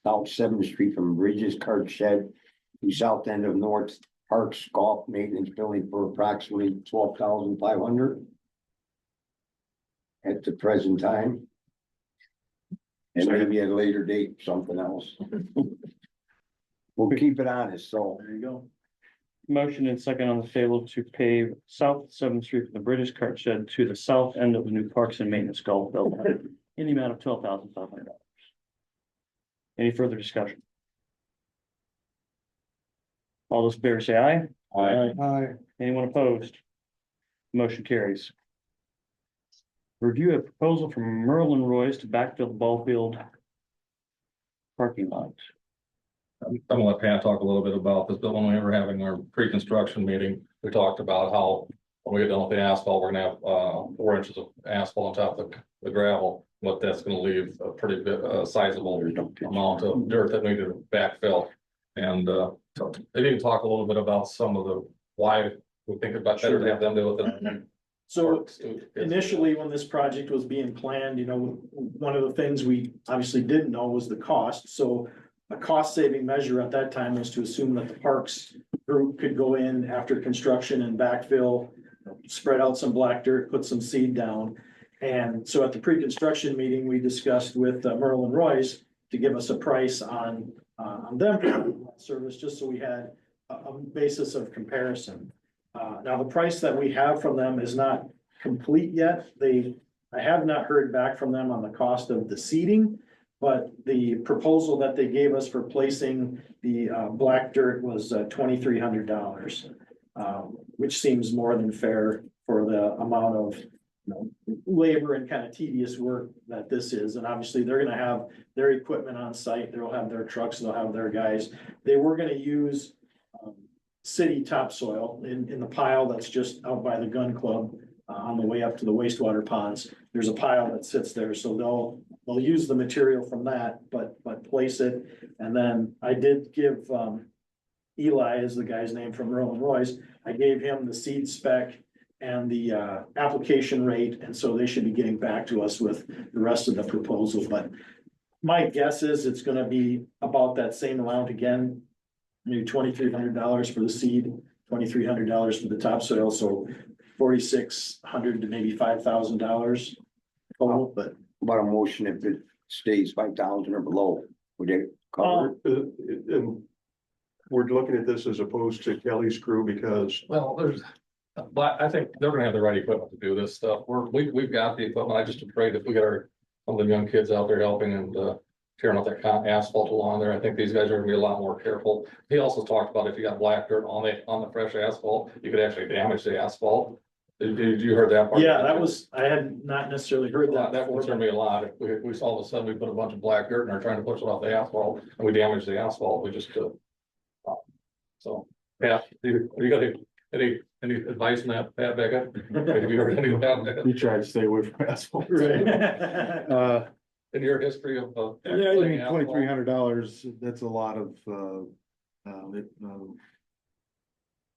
South 7th Street from Bridges Cart Shed to south end of North Parks Golf Maintenance Building for approximately 12,500 at the present time. And maybe at a later date, something else. We'll keep it honest, so. There you go. Motion and second on the table to pave South 7th Street from the British Cart Shed to the south end of the new Parks and Maintenance Golf Building in the amount of $12,500. Any further discussion? All those in favor say aye. Aye. Anyone opposed? Motion carries. Review a proposal from Merlin Royce to backfill the ball field parking lot. I'm gonna let Pat talk a little bit about this, but when we were having our pre-construction meeting, we talked about how when we get done with the asphalt, we're gonna have 4 inches of asphalt on top of the gravel. What that's gonna leave a pretty bit sizable amount of dirt that we need to backfill. And so they didn't talk a little bit about some of the why we think about better to have them do it. So initially, when this project was being planned, one of the things we obviously didn't know was the cost, so. A cost saving measure at that time was to assume that the parks group could go in after construction and backfill. Spread out some black dirt, put some seed down. And so at the pre-construction meeting, we discussed with Merlin Royce to give us a price on them for that service, just so we had a basis of comparison. Now, the price that we have from them is not complete yet. I have not heard back from them on the cost of the seeding. But the proposal that they gave us for placing the black dirt was $2,300. Which seems more than fair for the amount of labor and kind of tedious work that this is. And obviously, they're gonna have their equipment on site, they'll have their trucks, they'll have their guys. They were gonna use city topsoil in the pile that's just out by the gun club. On the way up to the wastewater ponds, there's a pile that sits there, so they'll use the material from that, but place it. And then I did give Eli is the guy's name from Merlin Royce. I gave him the seed spec and the application rate, and so they should be getting back to us with the rest of the proposal. But my guess is it's gonna be about that same amount again. Maybe $2,300 for the seed, $2,300 for the topsoil, so $4,600 to maybe $5,000 total, but. About a motion if it stays 5,000 or below, would they cover it? And we're looking at this as opposed to Kelly's crew because Well, but I think they're gonna have the right equipment to do this stuff. We've got the equipment. I just afraid if we get some of the young kids out there helping and tearing up that asphalt along there. I think these guys are gonna be a lot more careful. He also talked about if you got black dirt on the fresh asphalt, you could actually damage the asphalt. Did you heard that part? Yeah, that was, I had not necessarily heard that That before. concerned me a lot. If we saw all of a sudden we put a bunch of black dirt and are trying to push it off the asphalt and we damage the asphalt, we just could. So, yeah, you got any advice on that, Pat Becca? Have you heard any of that? We try to stay away from asphalt. Right. In your history of. Yeah, I mean, $2,300, that's a lot of,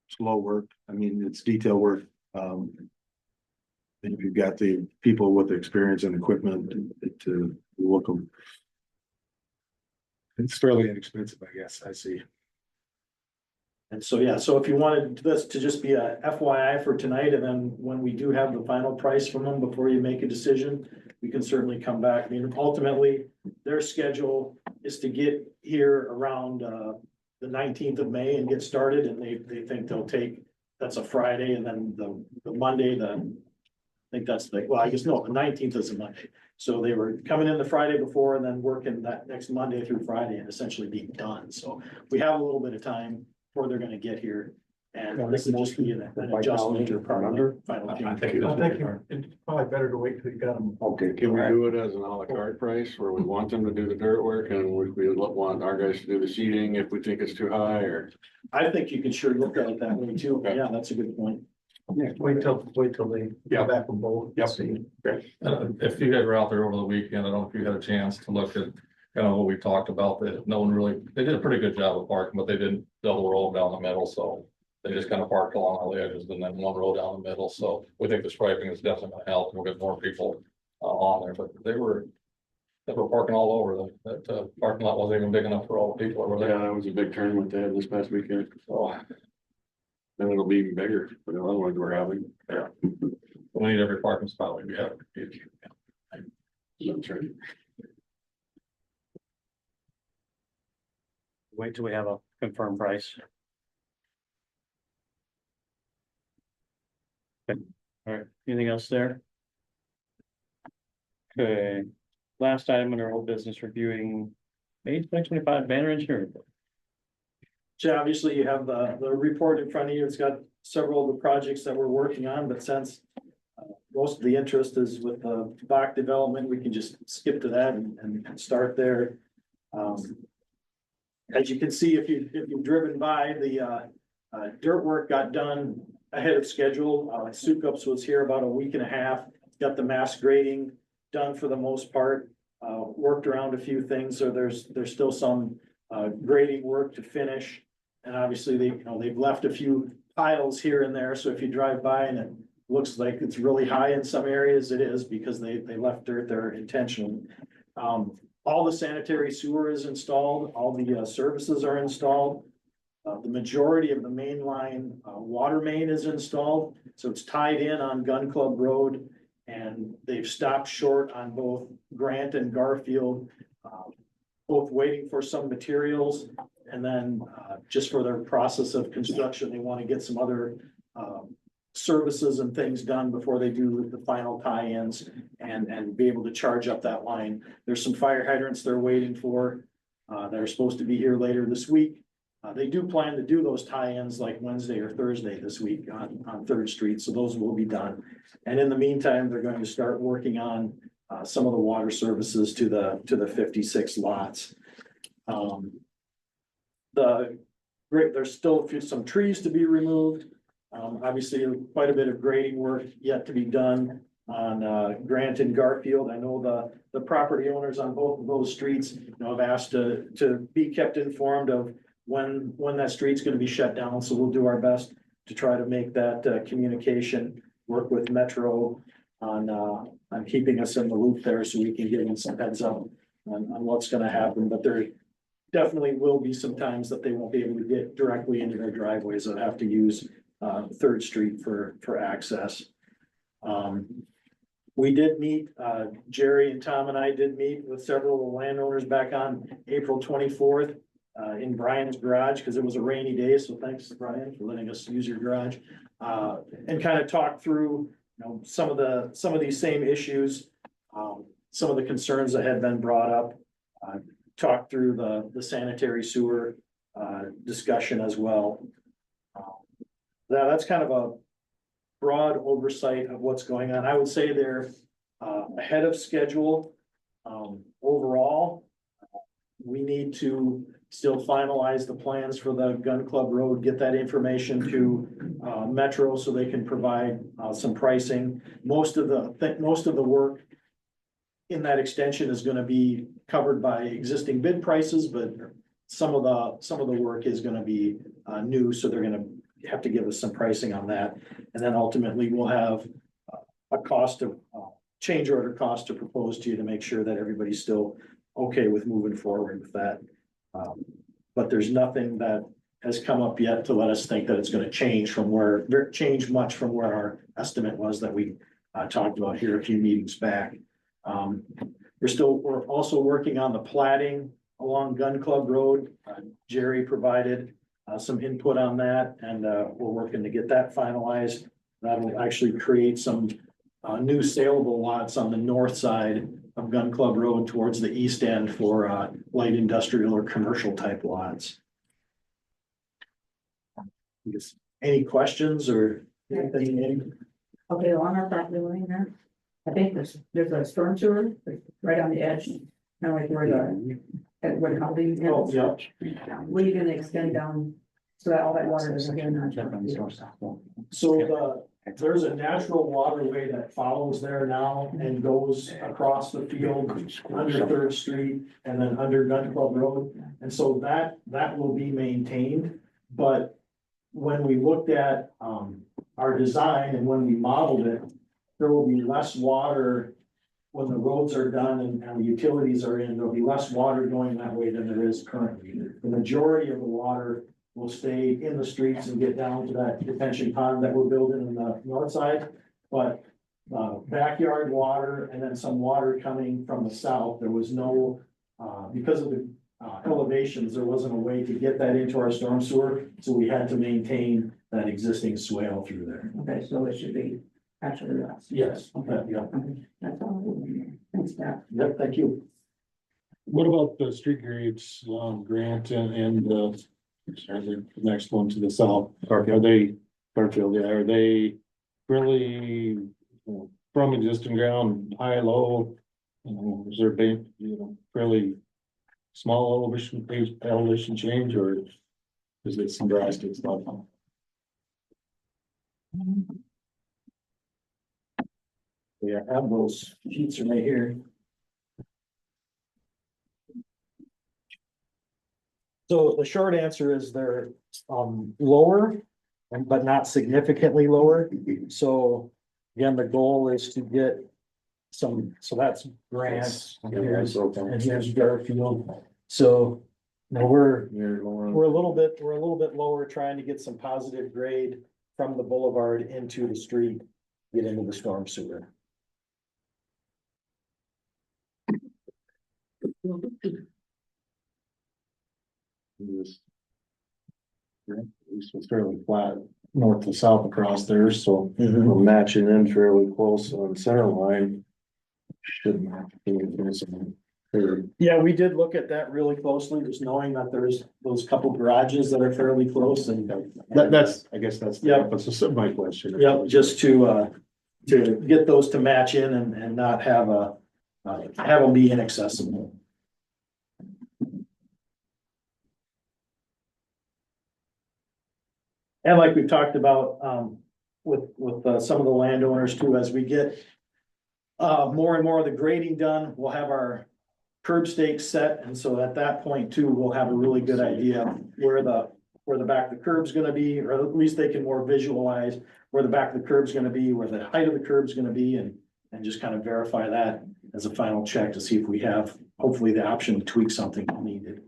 slow work. I mean, it's detail work. And if you've got the people with the experience and equipment to look them. It's fairly inexpensive, I guess, I see. And so, yeah, so if you wanted this to just be a FYI for tonight, and then when we do have the final price from them before you make a decision, we can certainly come back. I mean, ultimately, their schedule is to get here around the 19th of May and get started, and they think they'll take, that's a Friday, and then the Monday, I think that's the, well, I guess, no, the 19th is a Monday. So they were coming in the Friday before and then working that next Monday through Friday and essentially being done. So we have a little bit of time before they're gonna get here. And this would just be an adjustment or part of the final. I payment. think I think it's probably better to wait till you got them. Okay, can we do it as an à la carte price where we want them to do the dirt work and we want our guys to do the seeding if we think it's too high or? I think you can sure look at it that way too. Yeah, that's a good point. Yeah, wait till they get back from both. Yep. See. If you guys were out there over the weekend, I don't know if you had a chance to look at kind of what we talked about, that no one really, they did a pretty good job of parking, but they didn't double roll down the middle, so they just kind of parked along all the edges and then one row down the middle. So we think the striping is definitely gonna help. We'll get more people on there, but they were parking all over. That parking lot wasn't even big enough for all the people over Yeah, there. that was a big tournament they had this past weekend. So And it'll be even bigger for the other ones we're having. yeah, we need every parking spot we have. That's right. Wait till we have a confirmed price. Okay, all right, anything else there? Okay, last item in our old business reviewing May 2025 banner engineering report. So obviously you have the report in front of you. It's got several of the projects that we're working on, but since most of the interest is with the Bach development, we can just skip to that and start there. As you can see, if you've driven by, the dirt work got done ahead of schedule. Sukups was here about a week and a half, got the mass grading done for the most part. Worked around a few things, so there's still some grading work to finish. And obviously they've left a few piles here and there, so if you drive by and it looks like it's really high in some areas, it is because they left dirt there intentionally. All the sanitary sewer is installed, all the services are installed. The majority of the main line water main is installed, so it's tied in on Gun Club Road. And they've stopped short on both Grant and Garfield, both waiting for some materials. And then just for their process of construction, they want to get some other services and things done before they do the final tie-ins and be able to charge up that line. There's some fire hydrants they're waiting for that are supposed to be here later this week. They do plan to do those tie-ins like Wednesday or Thursday this week on 3rd Street, so those will be done. And in the meantime, they're going to start working on some of the water services to the 56 lots. There's still some trees to be removed. Obviously, quite a bit of grading work yet to be done on Grant and Garfield. I know the property owners on both of those streets, have asked to be kept informed of when that street's going to be shut down. So we'll do our best to try to make that communication work with Metro on keeping us in the loop there so we can give them some heads up on what's going to happen. But there definitely will be some times that they won't be able to get directly into their driveways. They'll have to use 3rd Street for access. We did meet, Jerry and Tom and I did meet with several of the landowners back on April 24th. In Brian's garage, because it was a rainy day, so thanks, Brian, for letting us use your garage. And kind of talk through, some of these same issues, some of the concerns that had been brought up. talked through the sanitary sewer, discussion as well. That's kind of a broad oversight of what's going on. I would say they're, ahead of schedule. Overall, we need to still finalize the plans for the Gun Club Road, get that information to Metro so they can provide some pricing. Most of the work in that extension is gonna be covered by existing bid prices, but some of the work is gonna be new, so they're gonna have to give us some pricing on that. And then ultimately, we'll have a cost of change order cost to propose to you to make sure that everybody's still okay with moving forward with that. But there's nothing that has come up yet to let us think that it's gonna change much from where our estimate was that we talked about here a few meetings back. We're also working on the plating along Gun Club Road. Jerry provided some input on that, and we're working to get that finalized. That'll actually create some new saleable lots on the north side of Gun Club Road towards the east end for light industrial or commercial type lots. Any questions or anything? Okay, along our property line there, I think there's a storm sewer right on the edge, kind of like where the housing is. Oh, yeah. What are you gonna extend down so that all that water doesn't get in our? So there's a natural waterway that follows there now and goes across the field under Third Street and then under Gun Club Road. And so that will be maintained, but when we looked at our design and when we modeled it, there will be less water when the roads are done and the utilities are in. There'll be less water going that way than there is currently. The majority of the water will stay in the streets and get down to that detention pond that we're building on the north side. But backyard water and then some water coming from the south, there was no, because of the elevations, there wasn't a way to get that into our storm sewer. So we had to maintain that existing swale through there. Okay, so it should be actually less. Yes. Okay. Yeah. Okay, that's all. Thanks, Pat. Yep, thank you. What about the street grades along Grant and the next one to the south? Are they, Garfield, yeah, are they really from existing ground, high, low? Is there big, fairly small elevation change, or is it some drastic stuff? Yeah, I have those sheets right here. So the short answer is they're lower, but not significantly lower. So again, the goal is to get some, so that's Grant and here's Garfield. So now we're a little bit lower, trying to get some positive grade from the boulevard into the street, get into the storm sewer. This was fairly flat north to south across there, so we're matching in fairly close on the center line. Shouldn't have to do anything. Yeah, we did look at that really closely, just knowing that there's those couple garages that are fairly close and. That's, I guess that's the Yeah. emphasis of my question. Yeah, just to get those to match in and not have have them be inaccessible. And like we've talked about, with some of the landowners too, as we get more and more of the grading done, we'll have our curb stakes set. And so at that point too, we'll have a really good idea where the back of the curb's gonna be, or at least they can more visualize where the back of the curb's gonna be, where the height of the curb's gonna be, and just kind of verify that as a final check to see if we have, hopefully, the option to tweak something if needed.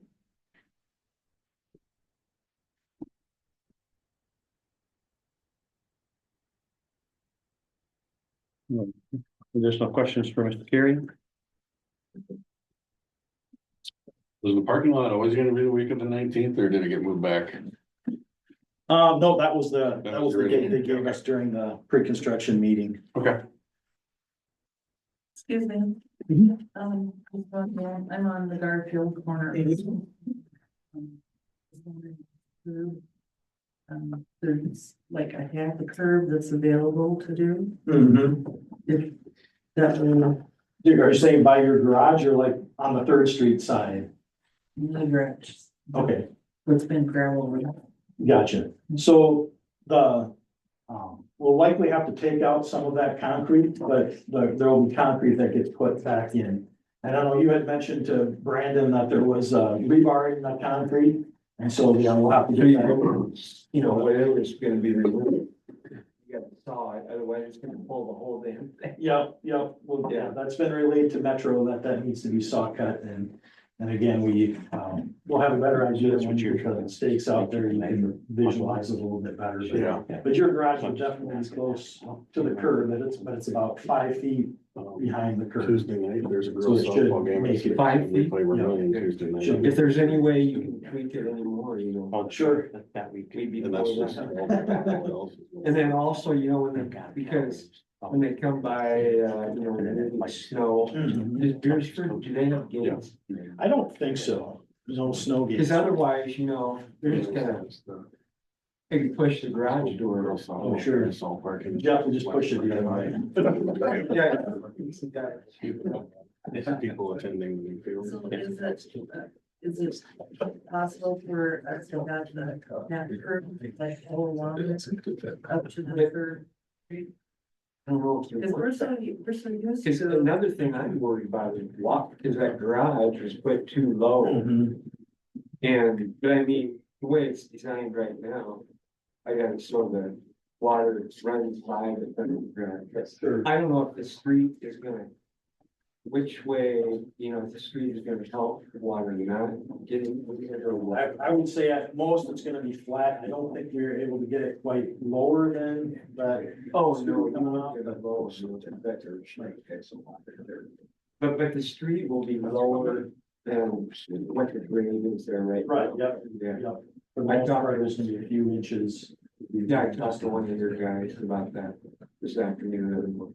Additional questions for Mr. Carey? Was the parking lot always gonna be the week of the 19th, or did it get moved back? No, that was the date they gave us during the pre-construction meeting. Okay. Excuse me, I'm on the Garfield corner. There's like a half a curve that's available to do. If that will, Are you saying by your garage or like on the Third Street side? the garage, Okay, it's been gravel. gotcha. So the, we'll likely have to take out some of that concrete, but there will be concrete that gets put back in. And I know you had mentioned to Brandon that there was rebar in the concrete, and so, yeah, we'll have to get that. You know, whatever's gonna be removed. You got to saw it, otherwise it's gonna pull the whole damn thing. Yep, well, yeah, that's been relayed to Metro that needs to be saw cut and again, we'll have a better idea when you put the stakes out there, you can visualize it a little bit better. Yeah. But your garage is definitely close to the curb, but it's about 5 feet behind the curb. Tuesday night, there's a So girls it should softball game. make it 5 We feet. play Vermillion Tuesday night. Should If there's any way you can tweak it anymore, you know. Oh, Sure. That week. Maybe. And that's before just. that. And then also, you know, because when they come by, you know, when it's snow, does Beresford, do they have gates? I don't think so. No snow Because gates. otherwise, you know, they're just gonna, they can push the garage door. Oh, sure. Jeff will just push it the other way. Yeah. People attending the new field. So is it possible for us to have the curb like all along it up to the third street? I don't know if Because we're so used Because to. another thing I'm worried about is walk, because that garage was put too low. Mhm. And, but I mean, the way it's designed right now, I gotta show the water runs by the front of the garage. Sure. I don't know if the street is gonna, which way, you know, if the street is gonna help the water not getting. I would say at most it's gonna be flat. I don't think we were able to get it quite lower than that. Oh, no, Coming out. But the street will be lower than what the grade is there right now. Right, yep. Yeah. Yep. For the most part, there's gonna be a few inches. Yeah, I talked to one of your guys about that this afternoon.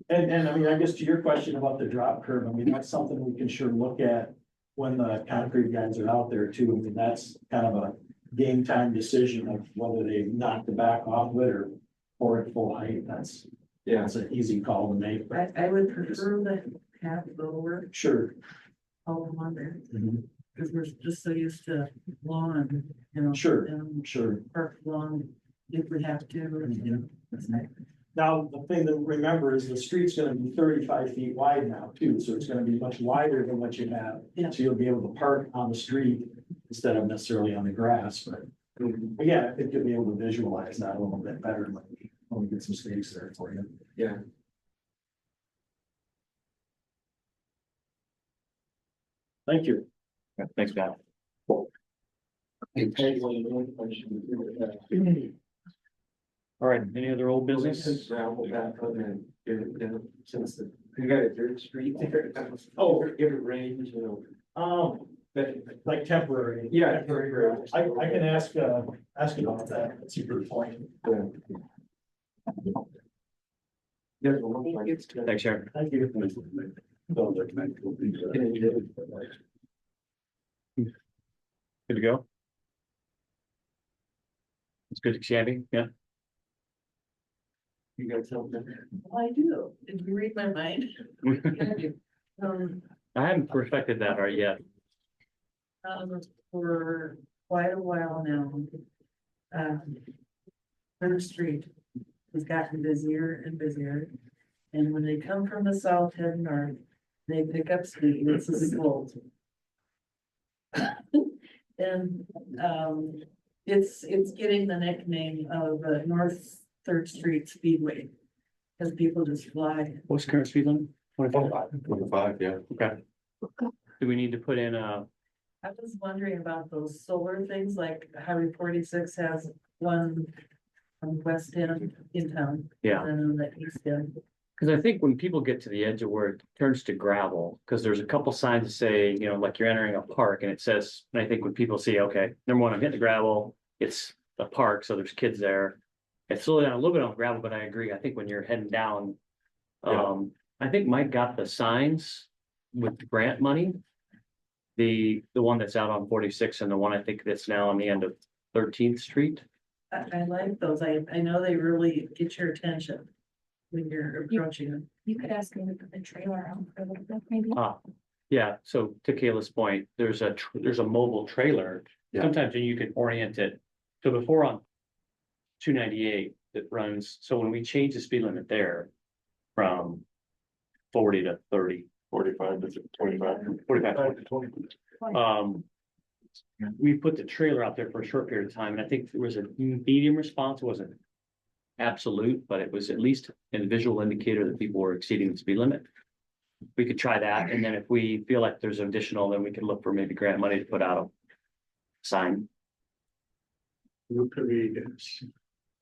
And I mean, I guess to your question about the drop curve, I mean, that's something we can sure look at when the concrete guys are out there too. I mean, that's kind of a game time decision of whether they knock the back off of it or pour it full height. That's an easy call to make, but I would prefer the half lower sure. all along there, Mhm. because we're just so used to lawn, you know. Sure, and sure. Park lawn if we have to. Mhm. Now, the thing to remember is the street's gonna be 35 feet wide now too, so it's gonna be much wider than what you have. Yeah. So you'll be able to park on the street instead of necessarily on the grass, but yeah, I think you'll be able to visualize that a little bit better when we get some stakes there for you. Yeah. Thank you. Thanks, Pat. All right, any other old business? Gravel back on and get it down since you got a dirt street there. Oh. If it rains, you know. But Like temporary. Yeah. Temporary. I can ask about that. That's a good point. Thanks, Sharon. Thank you. Good to go? It's good to see you, yeah. You got something? I do. Did you read my mind? I haven't perfected that art yet. For quite a while now. Third Street has gotten busier and busier. And when they come from the south heading north, they pick up speed. It's a slope. And it's getting the nickname of North Third Street Speedway. Because people just fly. What's current speed limit? 25, yeah. Okay. Do we need to put in I was wondering about those solar things, like Highway 46 has one on the west end in town. Yeah. And on the east end. because I think when people get to the edge of where it turns to gravel, because there's a couple signs that say, you know, like you're entering a park and it says, and I think when people see, okay, number one, I'm hitting the gravel, it's a park, so there's kids there. It's slowly down a little bit on gravel, but I agree. I think when you're heading down, I think Mike got the signs with the grant money. The one that's out on 46 and the one I think that's now on the end of 13th Street. I like those. I know they really get your attention when you're approaching them. You could ask me to put the trailer on for a little bit, maybe. Yeah, so to Kayla's point, there's a mobile trailer. Yeah. Sometimes you can orient it. So before on 298 that runs, so when we change the speed limit there from 40 to 30, 45 to 25. 45 to 20. We put the trailer out there for a short period of time, and I think there was a medium response. It wasn't absolute, but it was at least a visual indicator that people were exceeding the speed limit. We could try that, and then if we feel like there's additional, then we could look for maybe grant money to put out a sign. Could be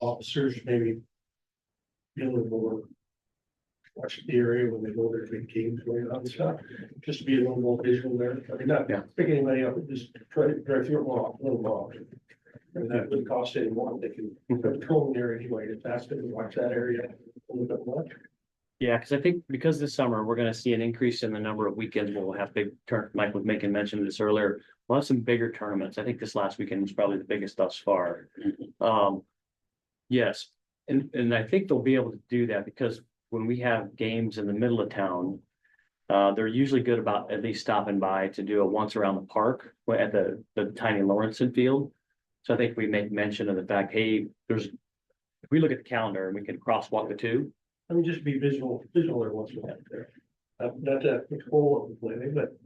officers maybe dealing more. Watch the area when they go there, big games going on and stuff, just to be a little more visual there. I mean, not Yeah. picking anybody up, but just try to drive through it more, a little more. And that wouldn't cost any more. They can patrol there anyway. It's faster to watch that area a little bit more. Yeah, because I think because this summer, we're gonna see an increase in the number of weekends where we'll have big Mike was making mention of this earlier. We'll have some bigger tournaments. I think this last weekend was probably the biggest thus far. Yes, and I think they'll be able to do that because when we have games in the middle of town, they're usually good about at least stopping by to do a once around the park at the tiny Lawrenson field. So I think we make mention of the fact, hey, if we look at the calendar and we can crosswalk the two. I mean, just be visual there once we have there. Not to control it completely, but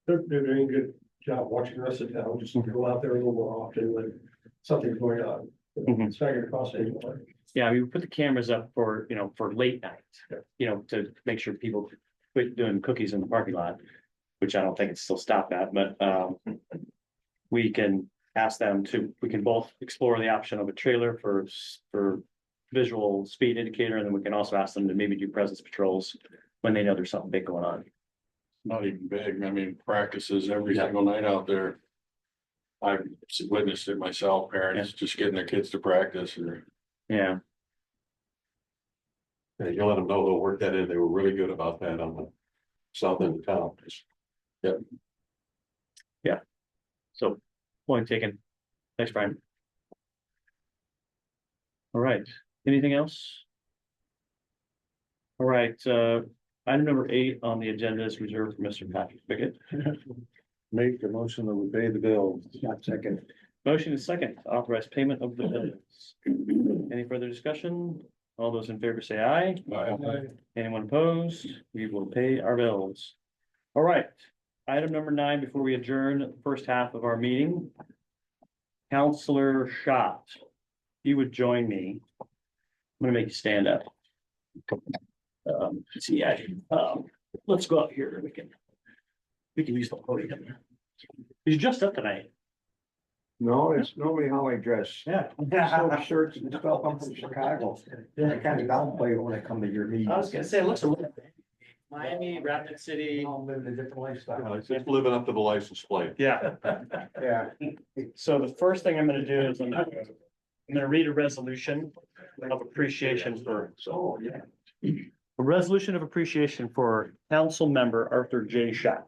they're doing a good job watching the rest of town. Just go out there a little more often when something's going on. It's not gonna cost any more. Yeah, we put the cameras up for, for late nights, to make sure people quit doing cookies in the parking lot, which I don't think it's still stopped at, but we can ask them we can both explore the option of a trailer for visual speed indicator, and then we can also ask them to maybe do presence patrols when they know there's something big going on. Not even big, I mean, practices every single night out there. I've witnessed it myself, parents just getting their kids to practice or. Yeah. Yeah, you let them know they'll work that in. They were really good about that on the south end of town. Yep. Yeah. So, point taken. Thanks, Brian. All right, anything else? All right, item number 8 on the agenda is reserved for Mr. Patrick Pickett. Make the motion that we pay the bills. Second. Motion is second to authorize payment of the bills. Any further discussion? All those in favor say aye. Aye. Anyone opposed? We will pay our bills. All right, item number 9, before we adjourn the first half of our meeting. Counselor Schott, you would join me. I'm gonna make you stand up. Let's go out here. We can use the podium. He's dressed up tonight. No, it's normally how I dress. Yeah. Silk shirts and stuff. I'm from Chicago. I kind of downplay it when I come to your meetings. I was gonna say, it looks a little. Miami, Rapid City. I'm living a different lifestyle. It's just living up to the license plate. Yeah. Yeah. So the first thing I'm gonna do is I'm gonna read a resolution of appreciation for. Oh, yeah. A resolution of appreciation for Council Member Arthur J. Schott.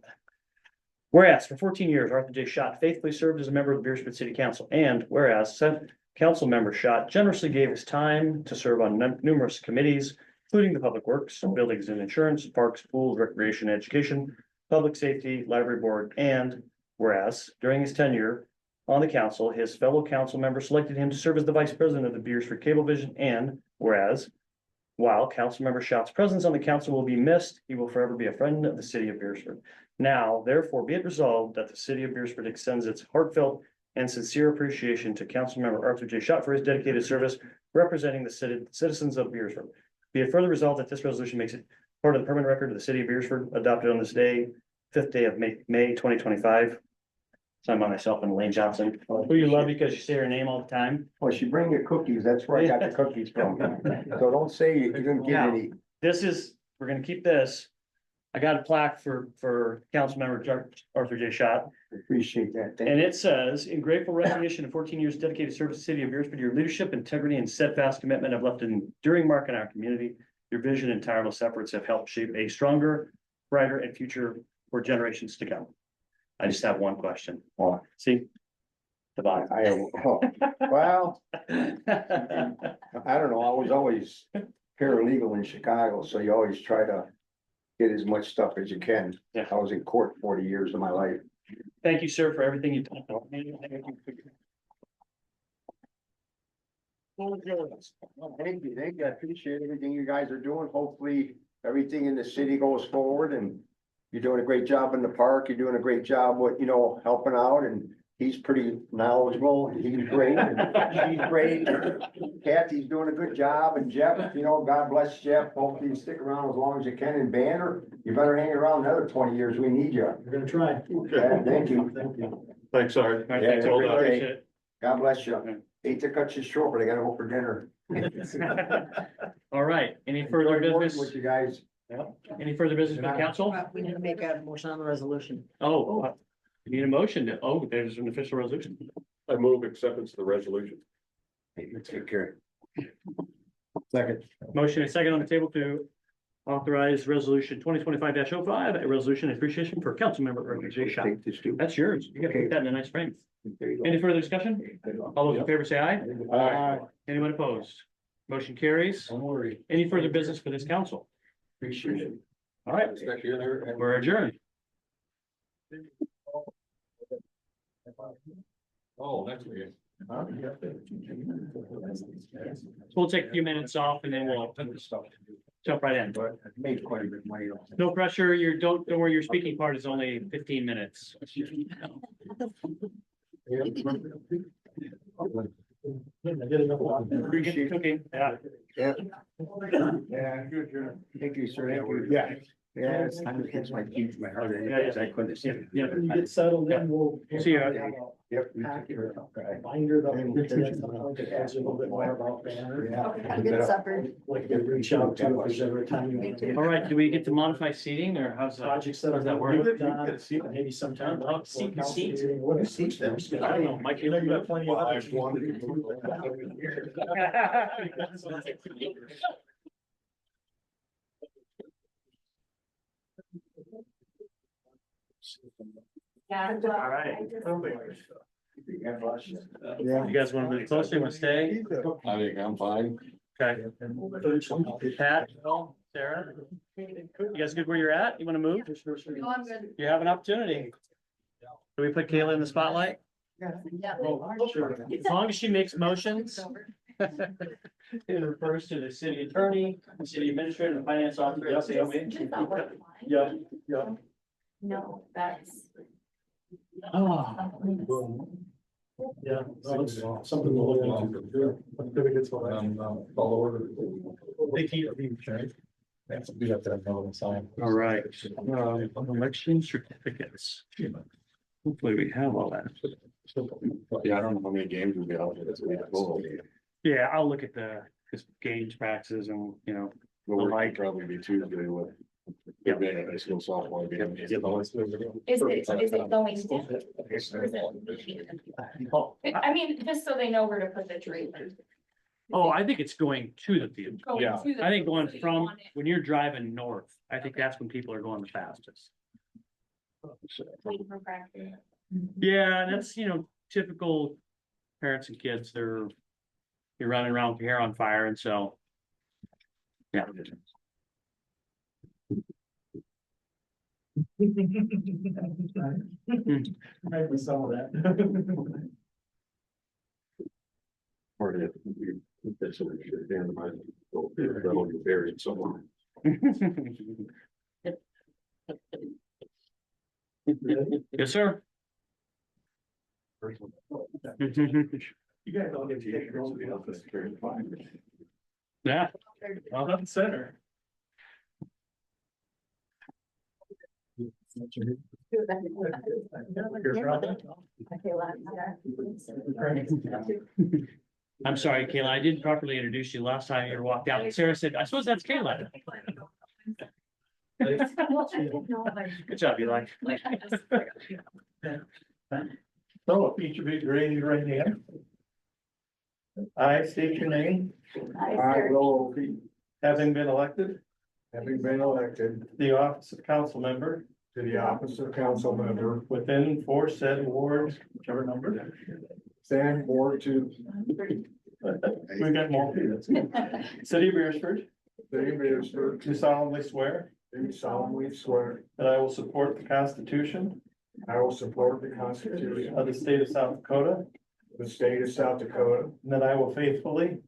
Whereas for 14 years, Arthur J. Schott faithfully served as a member of the Beresford City Council, and whereas said Council Member Schott generously gave his time to serve on numerous committees, including the Public Works, Buildings and Insurance, Parks, Pools, Recreation, Education, Public Safety, Library Board, and whereas during his tenure on the council, his fellow council members selected him to serve as the Vice President of the Beresford Cablevision, and whereas while Councilmember Schott's presence on the council will be missed, he will forever be a friend of the city of Beresford. Now, therefore, be it resolved that the city of Beresford extends its heartfelt and sincere appreciation to Councilmember Arthur J. Schott for his dedicated service representing the citizens of Beresford. Be it further resolved that this resolution makes it part of the permanent record of the city of Beresford, adopted on this day, 5th day of May 2025. Signed by myself and Elaine Johnson, who you love because you say her name all the time. Well, she bring you cookies. That's where I got the cookies from. So don't say you didn't get any. We're gonna keep this. I got a plaque for Councilmember Arthur J. Schott. Appreciate that. Thank And you. it says, in grateful recognition of 14 years dedicated service to the city of Beresford, your leadership, integrity, and steadfast commitment have left an enduring mark in our community. Your vision and tireless efforts have helped shape a stronger, brighter, and future for generations to come. I just have one question. Well, See? The bottom. well, I don't know, I was always paralegal in Chicago, so you always try to get as much stuff as you can. Yeah. I was in court 40 years of my life. Thank you, sir, for everything you've done. Thank you, I appreciate everything you guys are doing. Hopefully, everything in the city goes forward and you're doing a great job in the park. You're doing a great job with, helping out, and he's pretty knowledgeable. He's great. And she's great. Kathy's doing a good job, and Jeff, God bless Jeff. Hopefully you stick around as long as you can. And Banner, you better hang around another 20 years. We need you. We're gonna try. Yeah, thank you. Thanks, Art. All right, Yeah, thanks, have a all. great Appreciate day. it. God bless you. Hate to cut you short, but I gotta go for dinner. All right, any further Enjoyed working business? With you guys. Any further business from council? We need to make a motion on the resolution. Oh, we need a motion to, there's an official resolution. I move acceptance of the resolution. Take care. Second. Motion and second on the table to authorize resolution 2025-05, a resolution of appreciation for council member organization. Take this too. That's yours. You gotta put that in a nice frame. There you go. Any further discussion? All those in favor say aye. Aye. Anyone opposed? Motion carries. Don't worry. Any further business for this council? Appreciate it. All right, we're adjourned. Oh, next week. So we'll take a few minutes off and then we'll jump right in. Made quite a bit of money. No pressure. Don't worry, your speaking part is only 15 minutes. Appreciate it. Okay, yeah. Yeah. Yeah, good. Thank you, sir. Thank you. Yeah. Yeah, it's time to catch my teeth, my heart. I couldn't see it. Yeah. When you get settled in, we'll. See ya. Yep. you take care. Okay. Binder that adds a little bit more about Banner. Yeah. Have a good supper. Like to reach out to if there's ever a time you want to. All right, do we get to modify seating or how's that? Projects that How's that are work? worked on, maybe sometime. Oh, seat. What is seat them? I don't know, Mike, you You got plenty of. others. Yeah. All right. Yeah. You guys want to move closer? You want to stay? I think I'm fine. Okay. Pat, Bill, Sarah, you guys good where you're at? You want to move? No, I'm good. You have an opportunity. Do we put Kayla in the spotlight? Yeah. As long as she makes motions. It refers to the city attorney, the city administrator, the finance officer. Yeah, yeah. No, that's. Oh, Yeah, something to look into. All order. They keep it. We have to have another sign. all right. Election certificates. Hopefully we have all that. Yeah, I don't know how many games we'll be out there. Yeah, I'll look at the games practices and, We'll probably be Tuesday with. Yeah. High school softball game. Is it going in? I mean, just so they know where to put the trailer. Oh, I think it's going to the field. Going Yeah. to the I think field, going so you from, want it when you're driving north, I think that's when people are going the fastest. clean for practice. Yeah, and that's, typical parents and kids, you're running around with your hair on fire, and so. Yeah. Maybe some of that. Part of it. That's what we should have done. That'll be buried somewhere. Yes, sir. You guys don't get to take your own. Yeah. Front and center. I'm sorry, Kayla, I didn't properly introduce you last time you walked out. Sarah said, I suppose that's Kayla. Good job, Eli. So if each of you raise your right hand. I state your name. I will having been elected having been elected to the office of council member to the office of council member, within four said wards, whichever number. stand Ward 2, We got more. City of Beresford, city of Beresford, do solemnly swear do solemnly swear that I will support the Constitution I will support the Constitution of the state of South Dakota, of the state of South Dakota. and that I will faithfully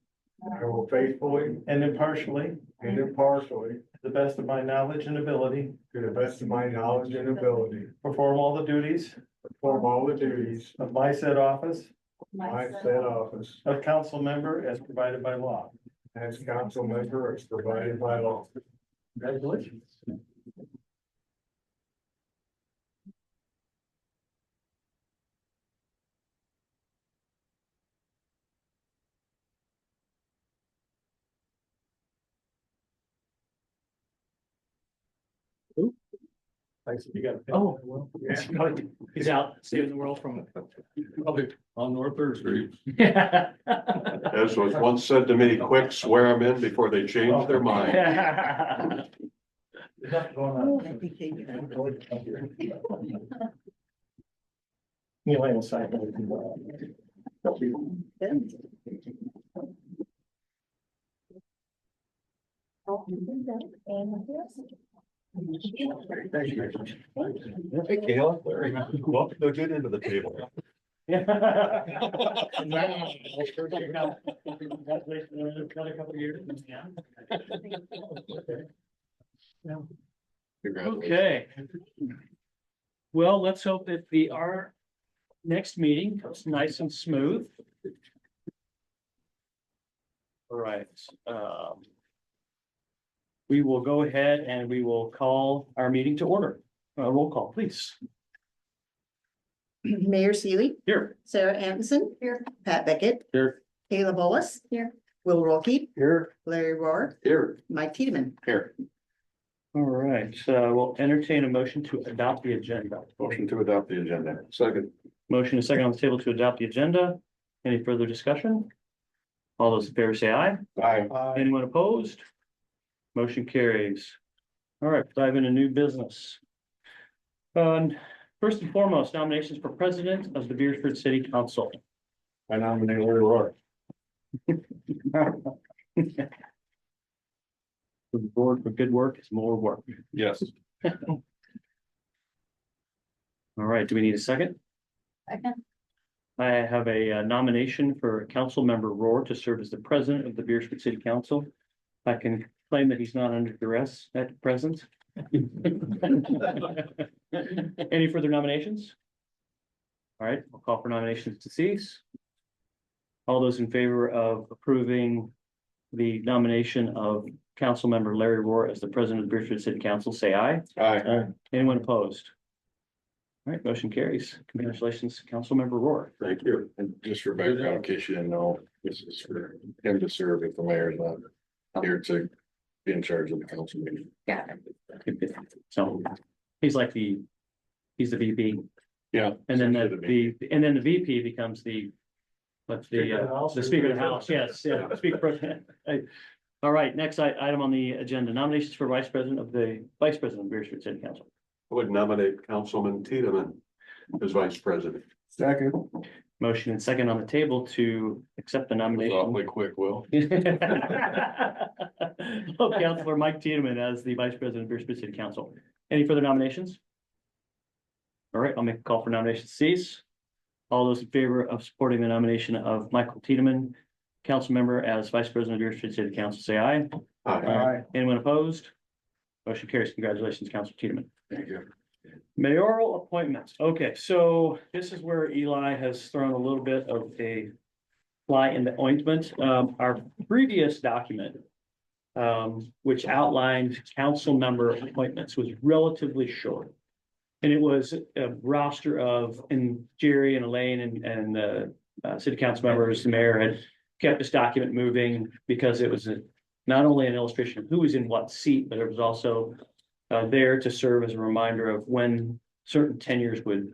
I will faithfully and impartially, and impartially, to the best of my knowledge and ability, to the best of my knowledge and ability, perform all the duties perform all the duties of my said office of my said office of council member as provided by law. as council member as provided by law. Congratulations. Thanks, you got it. Oh, well, he's out saving the world from. Probably on North Third Street. Yeah. As was once said to me, quick, swear them in before they change their mind. Elaine will sign. Hey, Kayla, Larry, welcome to get into the table. Another couple of years. Okay. Well, let's hope that our next meeting goes nice and smooth. All right, we will go ahead and we will call our meeting to order. Roll call, please. Mayor Sealy, Here. Sarah Anderson. Here. Pat Beckett, Here. Kayla Bolas. Here. Will Rourke, Here. Larry Rohr, Here. Mike Tiedemann. Here. All right, so we'll entertain a motion to adopt the agenda. Motion to adopt the agenda. Second. Motion is second on the table to adopt the agenda. Any further discussion? All those in favor say aye. Aye. Anyone opposed? Motion carries. All right, dive into new business. First and foremost, nominations for president of the Beresford City Council. I nominate Larry Rohr. The board for good work is more work. Yes. All right, do we need a second? Second. I have a nomination for Council Member Rohr to serve as the president of the Beresford City Council. I can claim that he's not under duress at present. Any further nominations? All right, I'll call for nominations to cease. All those in favor of approving the nomination of Council Member Larry Rohr as the president of the Beresford City Council, say aye. Aye. Anyone opposed? All right, motion carries. Congratulations, Council Member Rohr. Thank you. And just for background, in case you didn't know, this is for him to serve if the mayor's not here to be in charge of the council meeting. Yeah. So he's like he's the VP. Yeah. And then essentially the VP becomes the Speaker of the House, yes, yeah, Speaker President. All right, next item on the agenda, nominations for Vice President of Beresford City Council. I would nominate Councilman Tiedemann as vice president. Second. Motion and second on the table to accept the nomination. Awfully quick, Will. Of Councilor Mike Tiedemann as the Vice President of Beresford City Council. Any further nominations? All right, I'll make a call for nomination to cease. All those in favor of supporting the nomination of Michael Tiedemann, council member as Vice President of Beresford City Council, say aye. Aye. Anyone opposed? Motion carries. Congratulations, Councilor Tiedemann. Thank you. Mayoral appointments. Okay, so this is where Eli has thrown a little bit of a fly in the ointment. Our previous document, which outlined council member appointments, was relatively short. And it was a roster of, and Jerry and Elaine and the city council members, the mayor had kept this document moving because it was not only an illustration of who was in what seat, but it was also there to serve as a reminder of when certain tenures would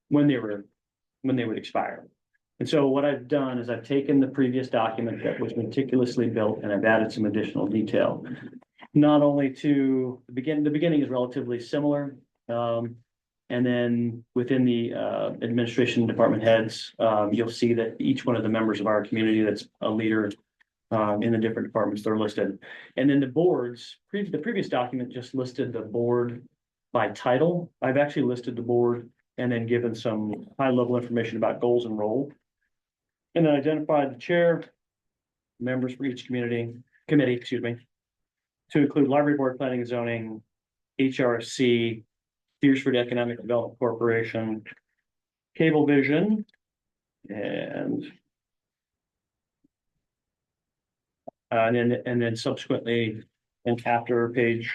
when they would expire. And so what I've done is I've taken the previous document that was meticulously built and I've added some additional detail. Not only to the beginning is relatively similar. And then within the administration department heads, you'll see that each one of the members of our community that's a leader in the different departments, they're listed. And then the boards, the previous document just listed the board by title. I've actually listed the board and then given some high level information about goals and role. And then identified the chair, members for each committee, excuse me, to include library board, planning and zoning, HRC, Beresford Economic Development Corporation, Cablevision, and then subsequently, and after page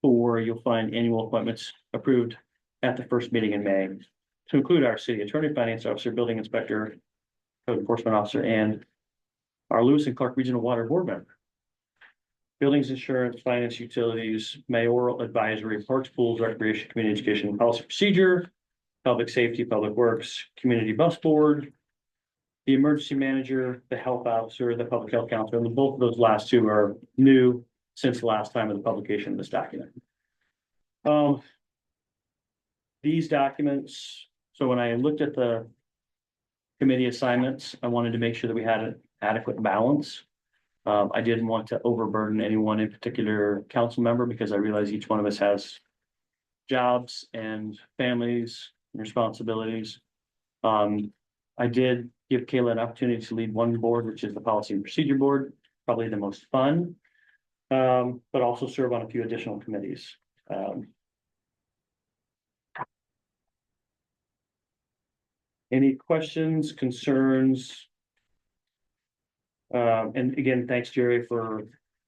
4, you'll find annual appointments approved at the first meeting in May to include our city attorney, finance officer, building inspector, code enforcement officer, and our Lewis and Clark Regional Water Board member. Buildings, insurance, finance, utilities, mayoral advisory, parks, pools, recreation, community education, policy procedure, public safety, public works, community bus board, the emergency manager, the health officer, the public health counselor, and both of those last two are new since the last time of the publication of this document. These documents, so when I looked at the committee assignments, I wanted to make sure that we had an adequate balance. I didn't want to overburden anyone in particular council member because I realize each one of us has jobs and families and responsibilities. I did give Kayla an opportunity to lead one board, which is the Policy and Procedure Board, probably the most fun, but also serve on a few additional committees. Any questions, concerns? And again, thanks, Jerry, for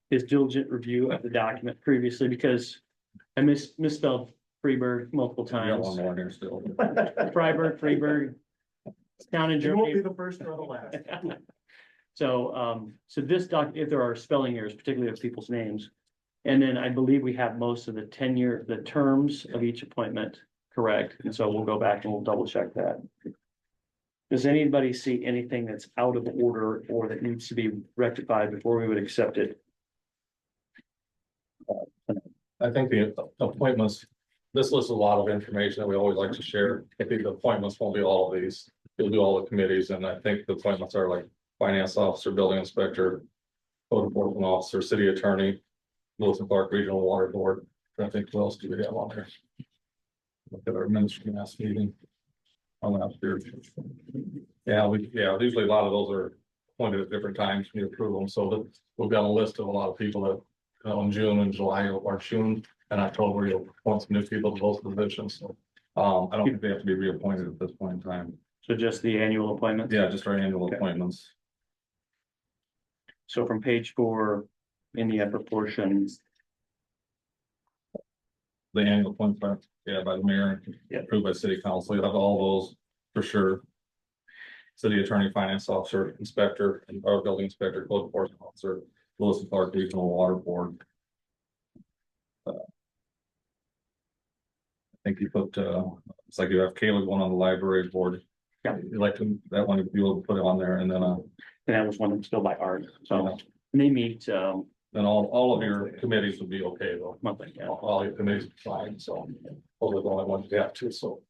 his diligent review of the document previously, because I misspelled Freeburg multiple We got times. one more here still. Freeburg. Town in You won't be Germany. the first or the last. So, so this if there are spelling errors, particularly of people's names. And then I believe we have most of the tenure, the terms of each appointment correct. And so we'll go back and we'll double check that. Does anybody see anything that's out of order or that needs to be rectified before we would accept it? I think the appointments, this lists a lot of information that we always like to share. I think the appointments won't be all of these. You'll do all the committees, and I think the appointments are like finance officer, building inspector, code enforcement officer, city attorney, Lewis and Clark Regional Water Board. I think what else do we have on there? Look at our administrative mass meeting. On that here. Yeah, usually a lot of those are appointed at different times, we approve them, so that we've got a list of a lot of people that in June and July or June and October, you'll appoint some new people to those positions, so. I don't think they have to be reappointed at this point in time. So just the annual appointments? Yeah, just our annual Okay. appointments. So from page 4 in the upper portion, The annual appointment, by the mayor, Yeah. approved by city council, you'll have all those for sure. City attorney, finance officer, inspector, and our building inspector, code enforcement officer, Lewis and Clark Regional Water Board. I think you put, it's like you have Caleb one on the library board. Yeah. You like to, that one, you'll put it on there, and then, and that was one that's still by Art, so and they meet then all of your committees would be okay though. monthly, yeah. All your committees are fine, so. Those are the only ones you have to, so.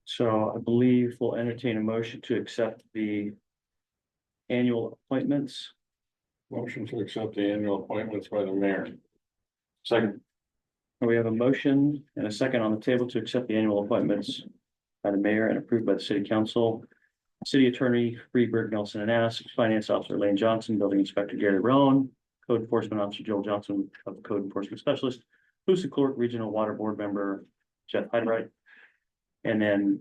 So I believe we'll entertain a motion to accept the annual appointments. Motion to accept the annual appointments by the mayor. Second. We have a motion and a second on the table to accept the annual appointments by the mayor and approved by the city council. City attorney Freeburg, Nelson and Ask, finance officer Lane Johnson, building inspector Gary Roan, code enforcement officer Joel Johnson of the code enforcement specialist, Lewis and Clark Regional Water Board member Jeff Heidright. And then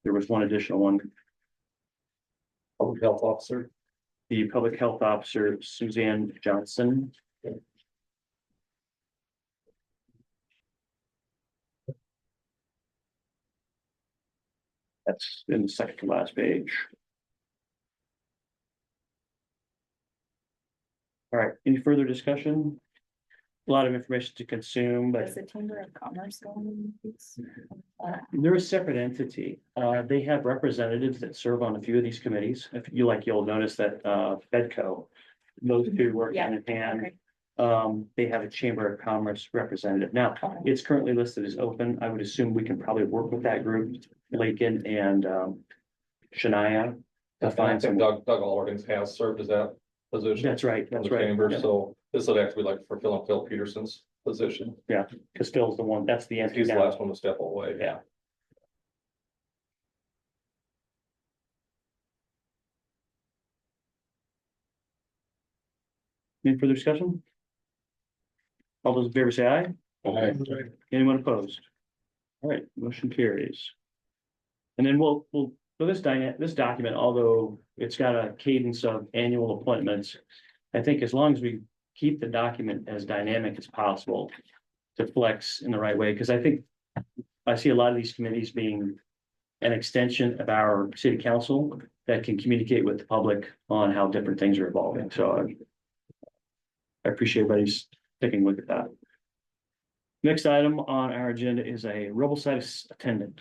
there was one additional one. Public health officer. The public health officer Suzanne Johnson. That's in the second to last page. All right, any further discussion? a lot of information to consume, but Does the Chamber of Commerce go in these? they're a separate entity. They have representatives that serve on a few of these committees. If you like, you'll notice that, Fedco, those two work hand in hand. Okay. They have a Chamber of Commerce representative. Now, it's currently listed as open. I would assume we can probably work with that group, Lakin and, Shania. To I find think some, Doug Allerdings has served as that position. that's right, in that's the right. chamber, Yeah. so this would actually be like for Phil Peterson's position. Cause Phil's the one, that's the entity. He's the down. last one to step away. Yeah. Any further discussion? All those in favor say aye. Aye. Anyone opposed? All right, motion carries. And then we'll, for this document, although it's got a cadence of annual appointments, I think as long as we keep the document as dynamic as possible to flex in the right way, because I think I see a lot of these committees being an extension of our city council that can communicate with the public on how different things are evolving. So I appreciate everybody's taking a look at that. Next item on our agenda is a robo-site attendant.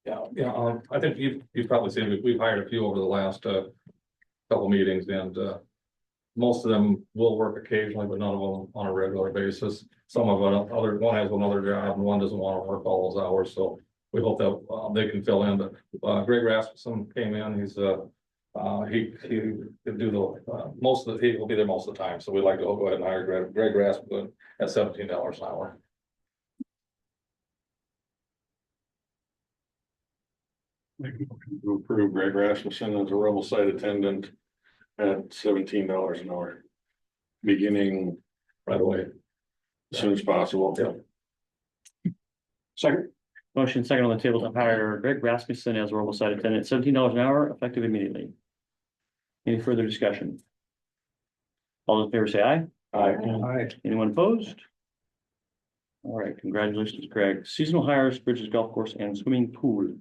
Yeah, I think you've probably seen, we've hired a few over the last, couple meetings and, most of them will work occasionally, but none of them on a regular basis. Some of them, one has another job and one doesn't want to work all those hours, so we hope that, they can fill in, but, Greg Rasmussen came in, he's, he could do the, most of the, he will be there most of the time, so we'd like to go ahead and hire Greg Rasmussen at $17 an hour. To approve Greg Rasmussen as a rebel site attendant at $17 an hour. Beginning Right away. as soon as possible. Yeah. Second. Motion second on the table to hire Greg Rasmussen as a robo-site attendant, $17 an hour, effective immediately. Any further discussion? All those in favor say aye. Aye. Anyone opposed? All right, congratulations, Greg. Seasonal hires, bridges, golf course, and swimming pool.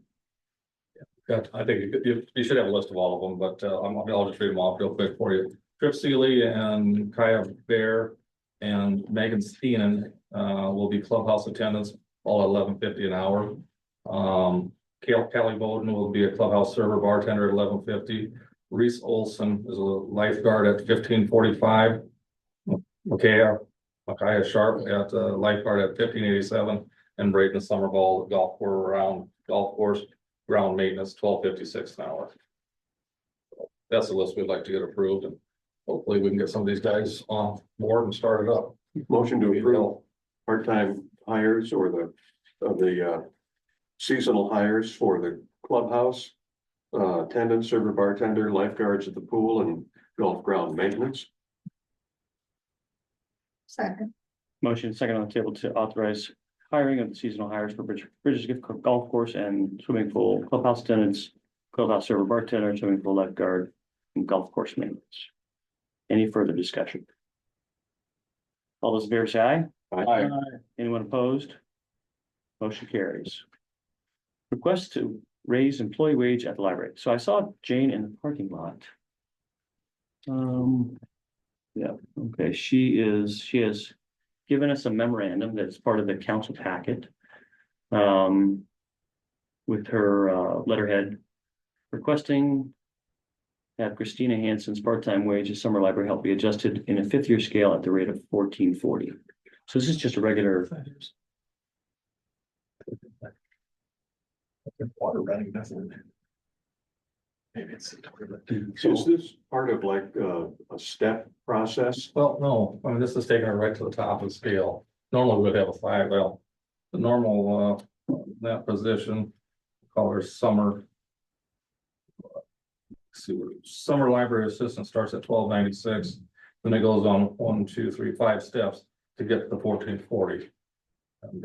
Got, I think you should have a list of all of them, but I'll just read them off real quick for you. Trip Seeley and Kaya Bear and Megan Steenan will be clubhouse attendants, all at $11.50 an hour. Kelly Bowden will be a clubhouse server bartender at $11.50. Reese Olson is a lifeguard at $15.45. Micaiah Sharp at lifeguard at $15.87, and Braden Summerball at golf course ground maintenance, $12.56 an hour. That's the list we'd like to get approved, and hopefully we can get some of these guys on board and start it up. Motion to approve part-time hires or the seasonal hires for the clubhouse, attendant, server, bartender, lifeguards at the pool, and golf ground maintenance. Second. Motion second on the table to authorize hiring of the seasonal hires for bridges, golf course, and swimming pool, clubhouse attendants, clubhouse server, bartender, swimming pool lifeguard, and golf course maintenance. Any further discussion? All those in favor say aye. Aye. Anyone opposed? Motion carries. Request to raise employee wage at the library. So I saw Jane in the parking lot. Yeah, okay, she has given us a memorandum that's part of the council packet. With her letterhead requesting that Christina Hansen's part-time wage as summer library help be adjusted in a fifth-year scale at the rate of $14.40. So this is just a regular. Water running doesn't. Maybe it's. So is this part of like a step process? Well, no, I mean, this is taking it right to the top of the scale. Normally we'd have a flag, well, the normal, that position, call her summer. Summer library assistant starts at $12.96, then it goes on 1, 2, 3, 5 steps to get to the $14.40. And,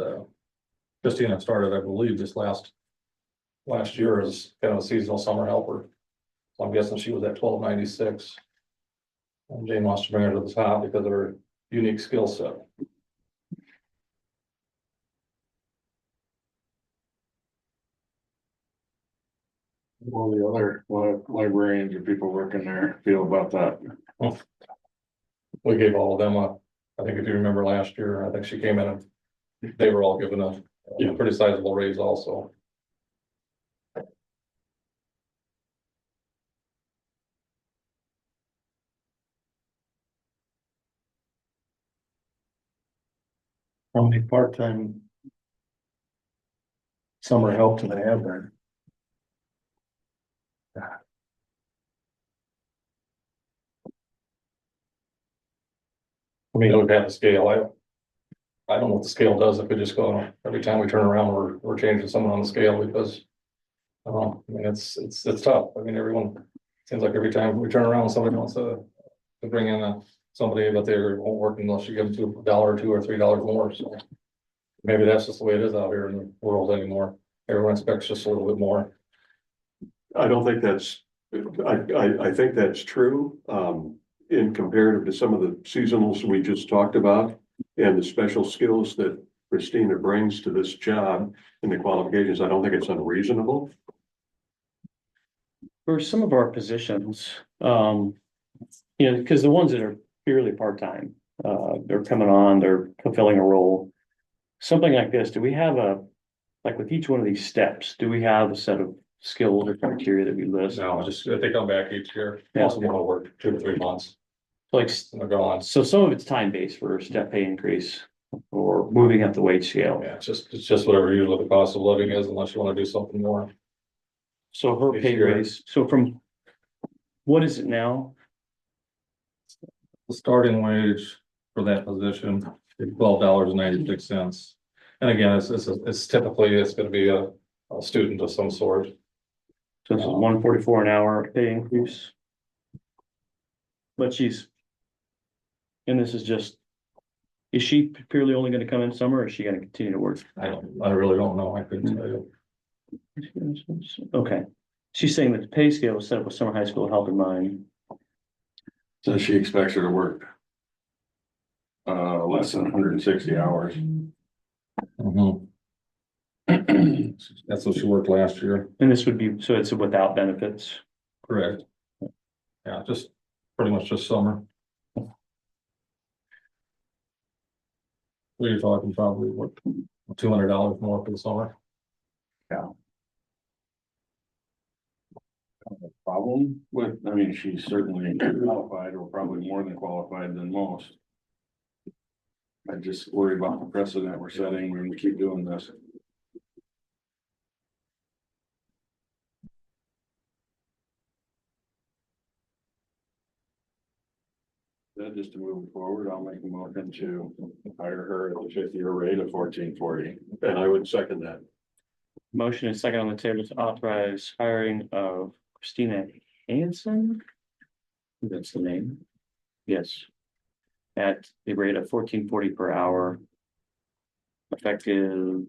Christina started, I believe, this last year as kind of a seasonal summer helper. So I'm guessing she was at $12.96. And Jane wants to bring her to the top because of her unique skill set. All the other librarians or people working there feel about that. We gave all of them I think if you remember last year, I think she came in and they were all given a pretty sizable raise also. How many part-time summer help do they have there? I mean, it would have a scale. I don't know what the scale does. If we just go, every time we turn around, we're changing someone on the scale because. I mean, it's tough. I mean, seems like every time we turn around, somebody wants to bring in somebody, but they won't work unless you give them $1 or $2 or $3 more, so. Maybe that's just the way it is out here in the world anymore. Everyone expects just a little bit more. I don't think that's, I think that's true, in comparative to some of the seasonals we just talked about. And the special skills that Christina brings to this job and the qualifications, I don't think it's unreasonable. For some of our positions, because the ones that are purely part-time, they're coming on, they're fulfilling a role. Something like this, do we have like with each one of these steps, do we have a set of skills or criteria that we list? No, just if they come back each year, Yeah. also want to work 2 to 3 months. Like, And they're gone. so some of it's time-based for a step pay increase or moving up the wage scale. Yeah, it's just whatever usually the cost of living is, unless you want to do something more. So her Each pay year. raise, so from, what is it now? The starting wage for that position is $12.96. And again, it's typically, it's gonna be a student of some sort. So this is 144 an hour pay increase. But and this is just, is she purely only gonna come in summer or is she gonna continue to work? I really don't know. I couldn't tell you. Okay, she's saying that the pay scale is set up with summer high school help in mind. So she expects her to work less than 160 hours. Mhm. That's what she worked last year. And this would be, so it's without benefits. Correct. Yeah, just pretty much just summer. We're talking probably what, $200 more for the summer. Problem with, I mean, she's certainly qualified, or probably more than qualified than most. I just worry about the precedent we're setting when we keep doing this. Then just to move forward, I'll make a motion to hire her at the 5th-year rate of $14.40. And I would second that. Motion is second on the table to authorize hiring of Christina Hanson. That's the name. Yes. At the rate of $14.40 per hour. Effective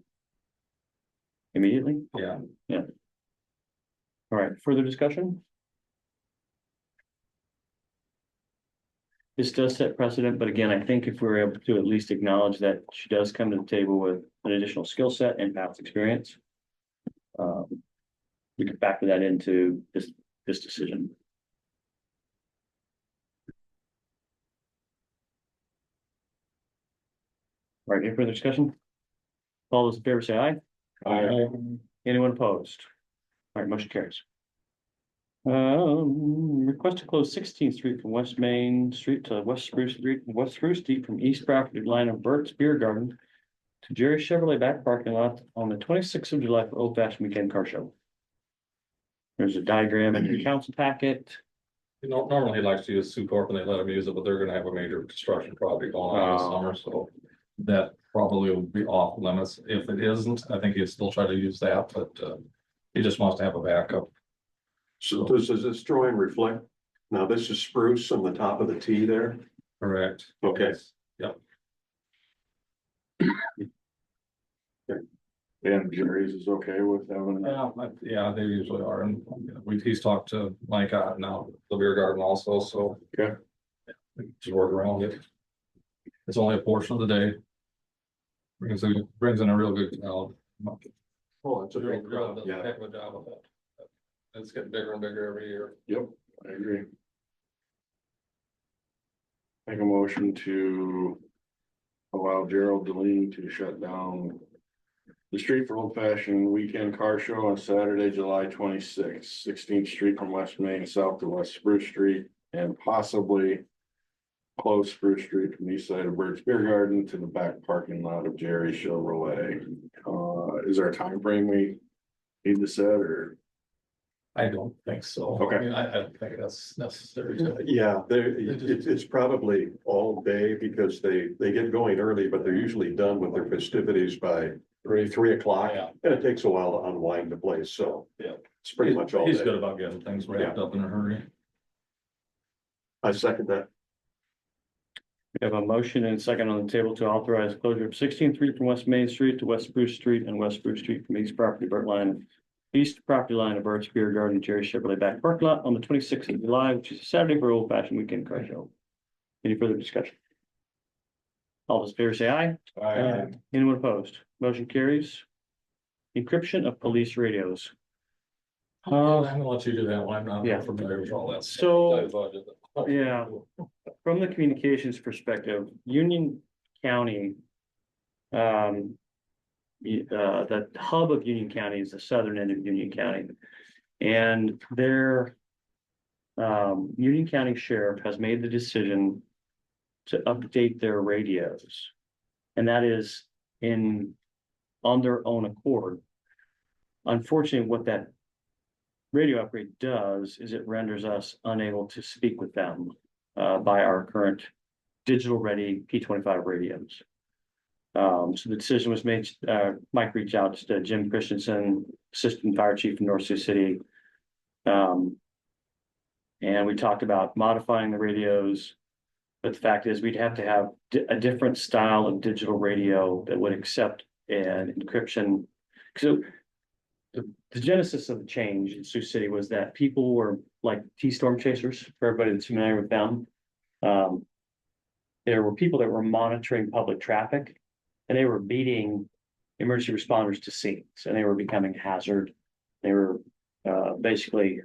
immediately? Yeah. All right, further discussion? This does set precedent, but again, I think if we're able to at least acknowledge that she does come to the table with an additional skill set and past experience. We can factor that into this decision. All right, any further discussion? All those in favor say aye. Aye. Anyone opposed? All right, motion carries. Request to close 16th Street from West Main Street to West Spruce Street, West Spruce Street from East property line of Burt's Beer Garden to Jerry Chevrolet back parking lot on the 26th of July for Old Fashioned Weekend Car Show. There's a diagram in your council packet. Normally he likes to use Sioux Corp and they let him use it, but they're gonna have a major construction project going on this summer, so. That probably will be off limits. If it isn't, I think he'd still try to use that, but he just wants to have a backup. So does this drawing reflect? Now, this is spruce on the top of the T there. Correct. Okay. Yep. And Jerry's is okay with having. Yeah, they usually are, and he's talked to Mike now, the beer garden also, so. Okay. Just work around it. It's only a portion of the day. Brings in a real good crowd. Oh, it's a Real big crowd crowd, does a yeah. heck of a job of it. It's getting bigger and bigger every year. Yep, I agree. Make a motion to allow Gerald Deline to shut down the street for old fashioned weekend car show on Saturday, July 26th, 16th Street from West Main south to West Spruce Street, and possibly close Spruce Street from the east side of Bird's Beer Garden to the back parking lot of Jerry's Chevrolet. Is there a time frame we need to set, or? I don't think so. Okay. I mean, I don't think that's necessary. to- Yeah, it's probably all day because they get going early, but they're usually done with their festivities by 3 o'clock. Yeah. And it takes a while to unwind the place, so. Yeah. It's pretty much all He's day. good about getting things wrapped up in a hurry. I second that. We have a motion and a second on the table to authorize closure of 16th Street from West Main Street to West Spruce Street and West Spruce Street from east property line of Bird's Beer Garden, Jerry Chevrolet back parking lot on the 26th of July, which is a Saturday for old fashioned weekend car show. Any further discussion? All those in favor say aye. Anyone opposed? Motion carries. Encryption of police radios. I'm gonna let you do that one. I'm Yeah. not familiar with all that. So- stuff. Yeah. From the communications perspective, Union County. The hub of Union County is the southern end of Union County. And their Union County Sheriff has made the decision to update their radios. And that is on their own accord. Unfortunately, what that radio upgrade does is it renders us unable to speak with them by our current digital ready P25 radios. So the decision was made, Mike reached out to Jim Christensen, Assistant Fire Chief in North Sioux City. And we talked about modifying the radios. But the fact is we'd have to have a different style of digital radio that would accept an encryption. So the genesis of the change in Sioux City was that people were like T-storm chasers, for everybody that's familiar with them. There were people that were monitoring public traffic and they were beating emergency responders to scenes and they were becoming a hazard. They were basically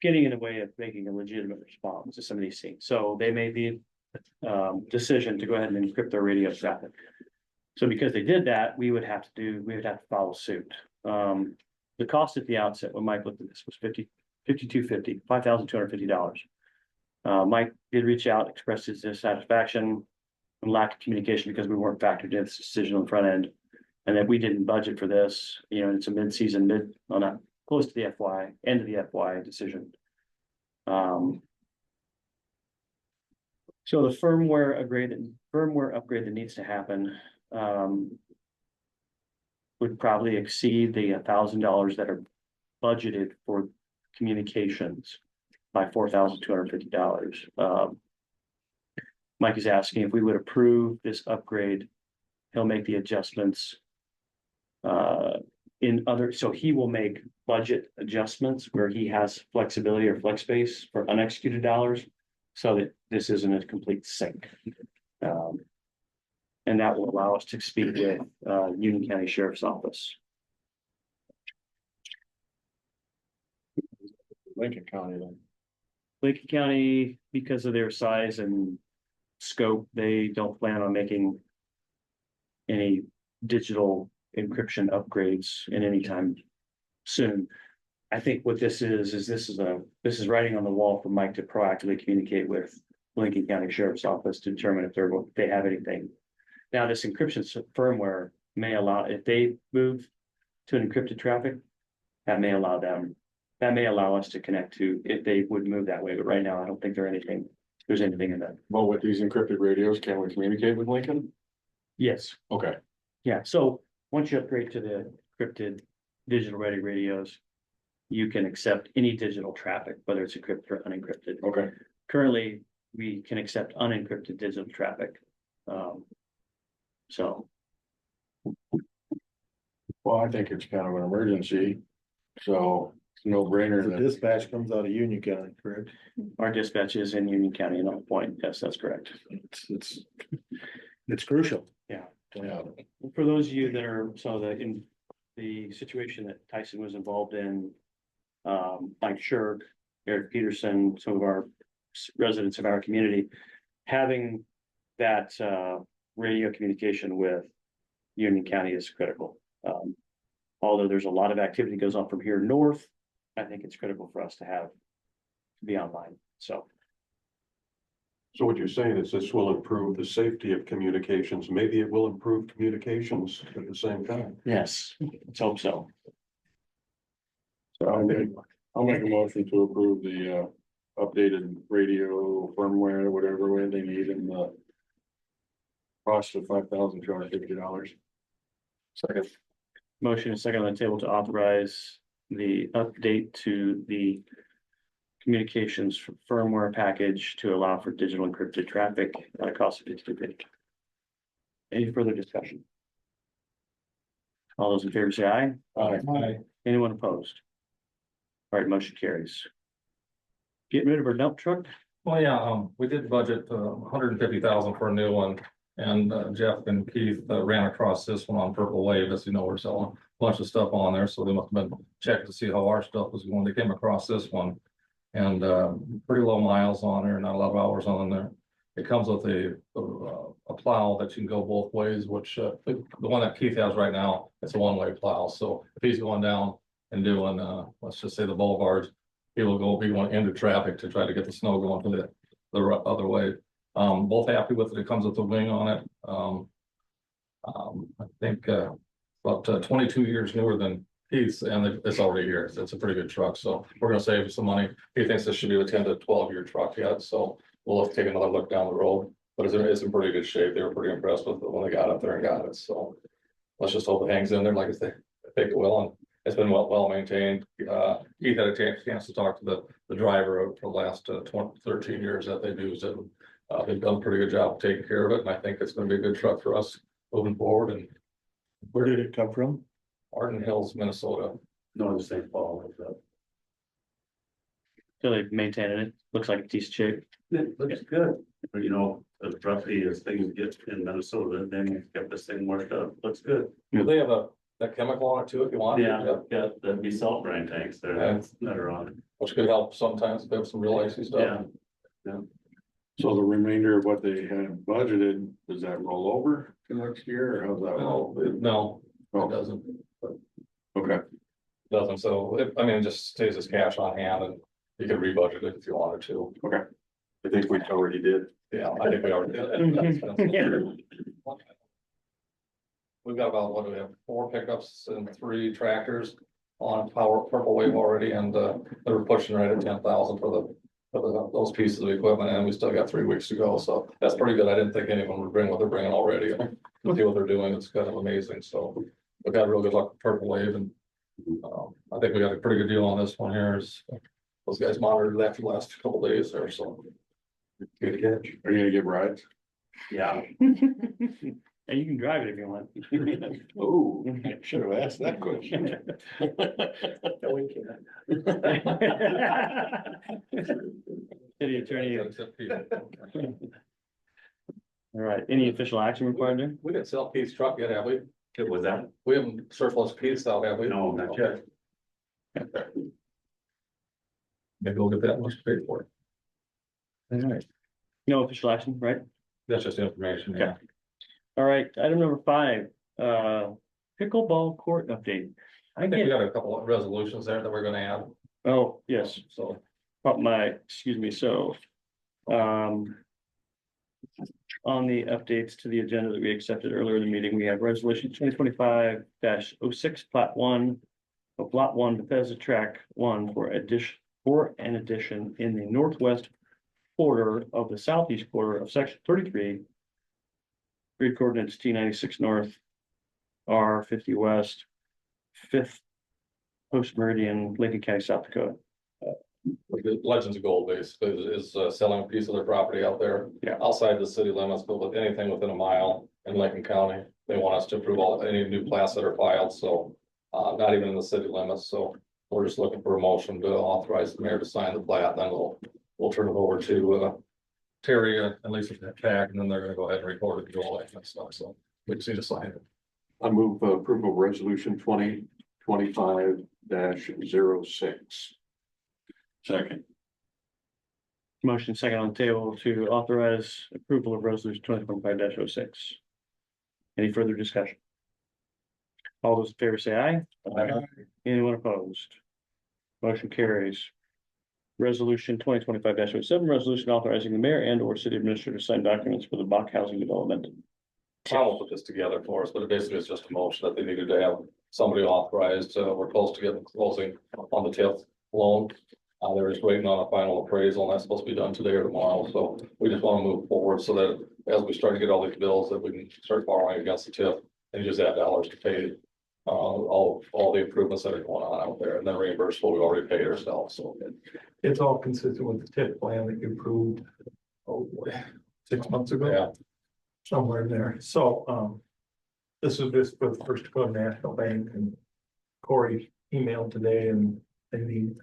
getting in the way of making a legitimate response to some of these scenes. So they made the decision to go ahead and encrypt their radio traffic. So because they did that, we would have to follow suit. The cost at the outset when Mike looked at this was $5,250. Mike did reach out, expressed his dissatisfaction and lack of communication because we weren't factored into this decision on the front end. And that we didn't budget for this, it's a mid-season, not close to the end of the FY decision. So the firmware upgrade that needs to happen would probably exceed the $1,000 that are budgeted for communications by $4,250. Mike is asking if we would approve this upgrade, he'll make the adjustments so he will make budget adjustments where he has flexibility or flex space for unexecuted dollars so that this isn't a complete sink. And that will allow us to speak with Union County Sheriff's Office. Lincoln County then. Lincoln County, because of their size and scope, they don't plan on making any digital encryption upgrades in any time soon. I think what this is this is writing on the wall for Mike to proactively communicate with Lincoln County Sheriff's Office to determine if they have anything. Now, this encryption firmware may allow, if they move to an encrypted traffic, that may allow us to connect to, if they would move that way. But right now, I don't think there's anything in that. Well, with these encrypted radios, can we communicate with Lincoln? Yes. Okay. Yeah. So once you upgrade to the encrypted digital ready radios, you can accept any digital traffic, whether it's encrypted or unencrypted. Okay. Currently, we can accept unencrypted digital traffic. Well, I think it's kind of an emergency, so it's no brainer. The dispatch comes out of Union County, correct? Our dispatch is in Union County, in Oak Point. Yes, that's correct. It's crucial. Yeah. Yeah. For those of you that are, in the situation that Tyson was involved in, Mike Shirk, Eric Peterson, some of our residents of our community, having that radio communication with Union County is critical. Although there's a lot of activity goes on from here north, I think it's critical for us to be online, so. So what you're saying is this will improve the safety of communications. Maybe it will improve communications at the same time. Yes, let's hope so. I'll make a motion to approve the updated radio firmware, whatever way they need, and the cost of $5,250. Second. Motion is second on the table to authorize the update to the communications firmware package to allow for digital encrypted traffic at a cost of $52. Any further discussion? All those in favor say aye. Aye. Anyone opposed? All right, motion carries. Getting rid of our dump truck? Well, yeah, we did budget $150,000 for a new one. And Jeff and Keith ran across this one on Purple Wave. As you know, we're selling a bunch of stuff on there, so they must have been checked to see how our stuff was going. They came across this one. And pretty low miles on there, not a lot of hours on there. It comes with a plow that you can go both ways, which the one that Keith has right now, it's a one-way plow. So if he's going down and doing, let's just say the boulevards, he will be going into traffic to try to get the snow going for the other way. Both happy with it. It comes with a wing on it. I think about 22 years newer than Keith's, and it's already here. It's a pretty good truck, so we're gonna save some money. He thinks this should be a 10 to 12 year truck yet, so we'll have to take another look down the road. But it's in pretty good shape. They were pretty impressed with it when they got up there and got it, so let's just hope it hangs in there like I think it will. And it's been well maintained. Keith had a chance to talk to the driver for the last 13 years that they've used it. They've done a pretty good job of taking care of it, and I think it's gonna be a good truck for us moving forward. And Where did it come from? Arden Hills, Minnesota. Northern St. Paul. So they've maintained it. Looks like a decent shape. It looks good, but you know, as roughly as things get in Minnesota, then you get this thing washed up. Looks good. Do they have that chemical on it too, if you want? Yeah, that'd be salt brine tanks there that are on it. Which could help sometimes if they have some real icy stuff. Yeah. So the remainder of what they had budgeted, does that roll over to next year, or how's that roll? No, Oh, it doesn't. okay. Doesn't, so I mean, it just stays as cash on hand, and you can rebudget it if you wanted to. Okay. I think we already did. Yeah, I think we already did. Yeah. We've got about, what do we have, 4 pickups and 3 tractors on Purple Wave already, and they're pushing right at 10,000 for those pieces of equipment, and we still got 3 weeks to go, so that's pretty good. I didn't think anyone would bring what they're bringing already. To see what they're doing, it's kind of amazing, so we've got real good luck with Purple Wave, and I think we got a pretty good deal on this one here. Those guys monitored that for the last couple days there, so. Good catch. Are you gonna give rides? Yeah. And you can drive it if you want. Oh, should have asked that question. City attorney. All right, any official action required there? We didn't sell Keith's truck yet, have we? Good with that? We haven't surplus Keith's out, have we? No, not yet. Maybe we'll get that much paid for it. All right. No official action, right? That's just information, yeah. All right, item number 5, pickleball court update. I think we got a couple of resolutions there that we're gonna add, Oh, yes, so. excuse me, so. On the updates to the agenda that we accepted earlier in the meeting, we have resolution 2025-06, plat 1. Of lot 1 Bethesda track 1 for an addition in the northwest quarter of the southeast quarter of section 33. Grid coordinates T96 north, R50 west, 5th post meridian, Lincoln County, South Dakota. The Legends of Gold basically is selling a piece of their property out there. Yeah. Outside the city limits, but with anything within a mile in Lincoln County, they want us to approve any new plats that are filed, so. Not even in the city limits, so we're just looking for a motion to authorize the mayor to sign the plat, then we'll turn it over to Terry and Lisa Pack, and then they're gonna go ahead and record it and do all that kind of stuff, so we just need to sign it. I move approval of resolution 2025-06. Second. Motion second on the table to authorize approval of resolution 2025-06. Any further discussion? All those in favor say aye. Anyone opposed? Motion carries. Resolution 2025-07, resolution authorizing the mayor and or city administrator to sign documents for the Bach Housing Development. Tom will put this together for us, but it basically is just a motion that they needed to have somebody authorized. We're close to getting closing on the TIF loan. They're just waiting on a final appraisal, and that's supposed to be done today or tomorrow. So we just want to move forward so that as we start to get all these bills, that we can start borrowing against the TIF and just add dollars to pay all the improvements that are going on out there, and then reimburse what we already paid ourselves. So It's all consistent with the TIP plan that you approved, oh boy, 6 months ago. yeah, Somewhere in there. So, this is just for the First Dakota National Bank, and Corey emailed today, and they need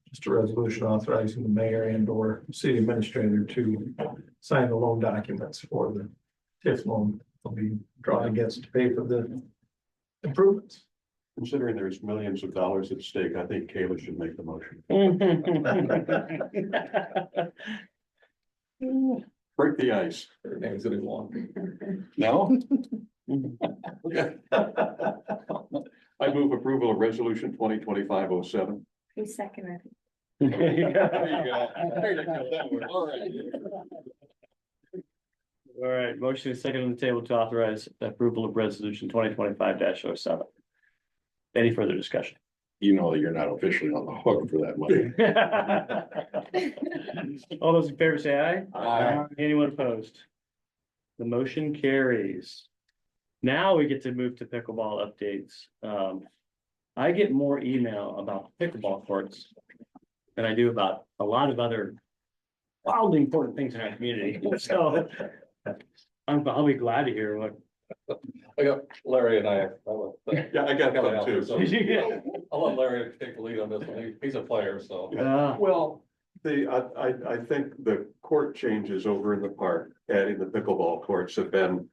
just a resolution authorizing the mayor and or city administrator to sign the loan documents for the TIF loan. Will be drawn against to pay for the improvements. Considering there's millions of dollars at stake, I think Kayla should make the motion. Break the ice. everything's gonna go on. No? I move approval of resolution 2025-07. Who seconded? There you go. All right. All right, motion is second on the table to authorize the approval of resolution 2025-07. Any further discussion? You know that you're not officially on the hook for that money. All those in favor say aye. Aye. Anyone opposed? The motion carries. Now we get to move to pickleball updates. I get more email about pickleball courts than I do about a lot of other wildly important things in our community. So I'll be glad to hear what. I got Larry and I. Yeah, I got that too. I'll let Larry take the lead on this one. He's a player, so. Well, I think the court changes over in the park, adding the pickleball courts have been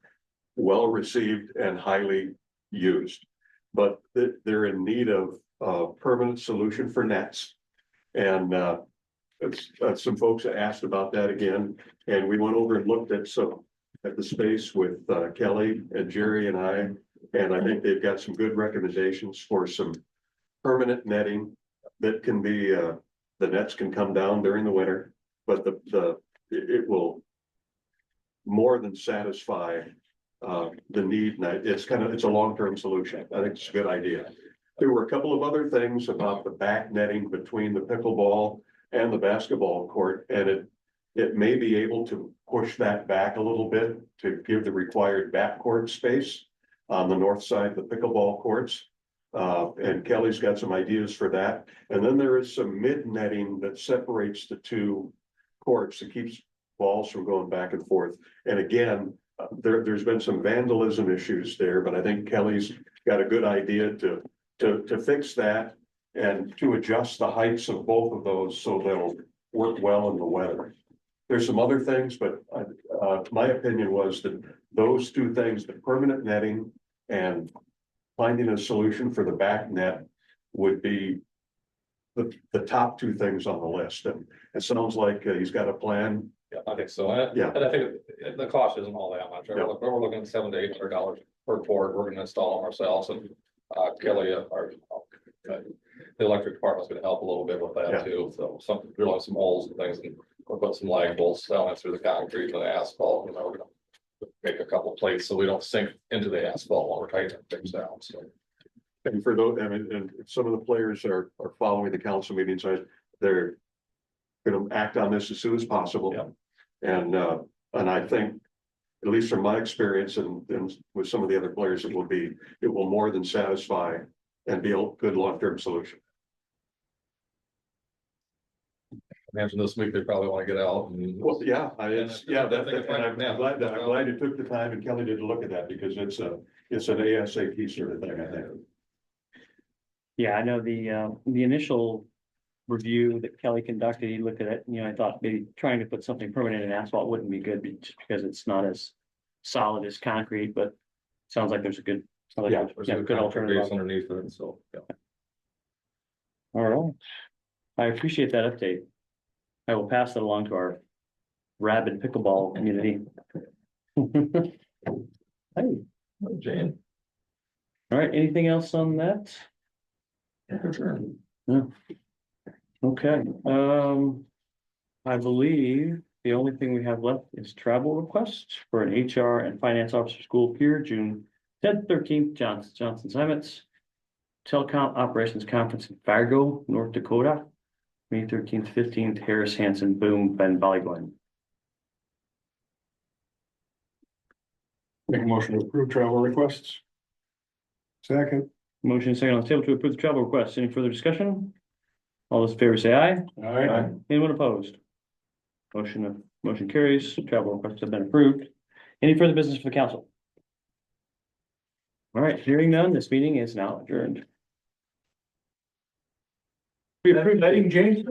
well received and highly used. But they're in need of a permanent solution for nets. And some folks asked about that again, and we went over and looked at the space with Kelly and Jerry and I think they've got some good recommendations for some permanent netting that can be, the nets can come down during the winter, but it will more than satisfy the need. And it's a long-term solution. I think it's a good idea. There were a couple of other things about the back netting between the pickleball and the basketball court, and it may be able to push that back a little bit to give the required backcourt space on the north side of the pickleball courts. And Kelly's got some ideas for that. And then there is some mid netting that separates the two courts that keeps balls from going back and forth. And again, there's been some vandalism issues there, but I think Kelly's got a good idea to fix that and to adjust the heights of both of those so they'll work well in the weather. There's some other things, but my opinion was that those two things, the permanent netting and finding a solution for the back net, would be the top two things on the list. And it sounds like he's got a plan. Yeah, I think so. And I think the cost isn't all that much. We're looking at $700 to $800 per court. We're gonna install them ourselves, and Kelly, the electric department's gonna help a little bit with that too. So drilling some holes and things, and we'll put some lag bolts down through the concrete and the asphalt, and then we're gonna make a couple plates so we don't sink into the asphalt while we're tightening things down. So. And for those, I mean, and some of the players are following the council meetings, they're gonna act on this as soon as possible. And I think, at least from my experience and with some of the other players, it will more than satisfy and be a good long-term solution. Imagine this week they probably want to get out. Well, yeah, I'm glad you took the time, and Kelly did look at that, because it's an ASAP sort of thing, I think. Yeah, I know the initial review that Kelly conducted, he looked at it, I thought maybe trying to put something permanent in asphalt wouldn't be good, just because it's not as solid as concrete, but sounds like there's a good, good alternative underneath it. So, All right. I appreciate that update. I will pass that along to our rabid pickleball community. Hey, Jane. All right, anything else on that? No. Okay, I believe the only thing we have left is travel requests for an HR and finance officer school pier, June 10th, 13th, Johnson Simons. Telecom Operations Conference in Fargo, North Dakota, May 13th, 15th, Harris, Hanson, Boom, Ben, Glen. Make a motion to approve travel requests. Second. Motion second on the table to approve the travel requests. Any further discussion? All those in favor say aye. Aye. Anyone opposed? Motion carries. Travel requests have been approved. Any further business for the council? All right, hearing none, this meeting is now adjourned. We approved, Letting James.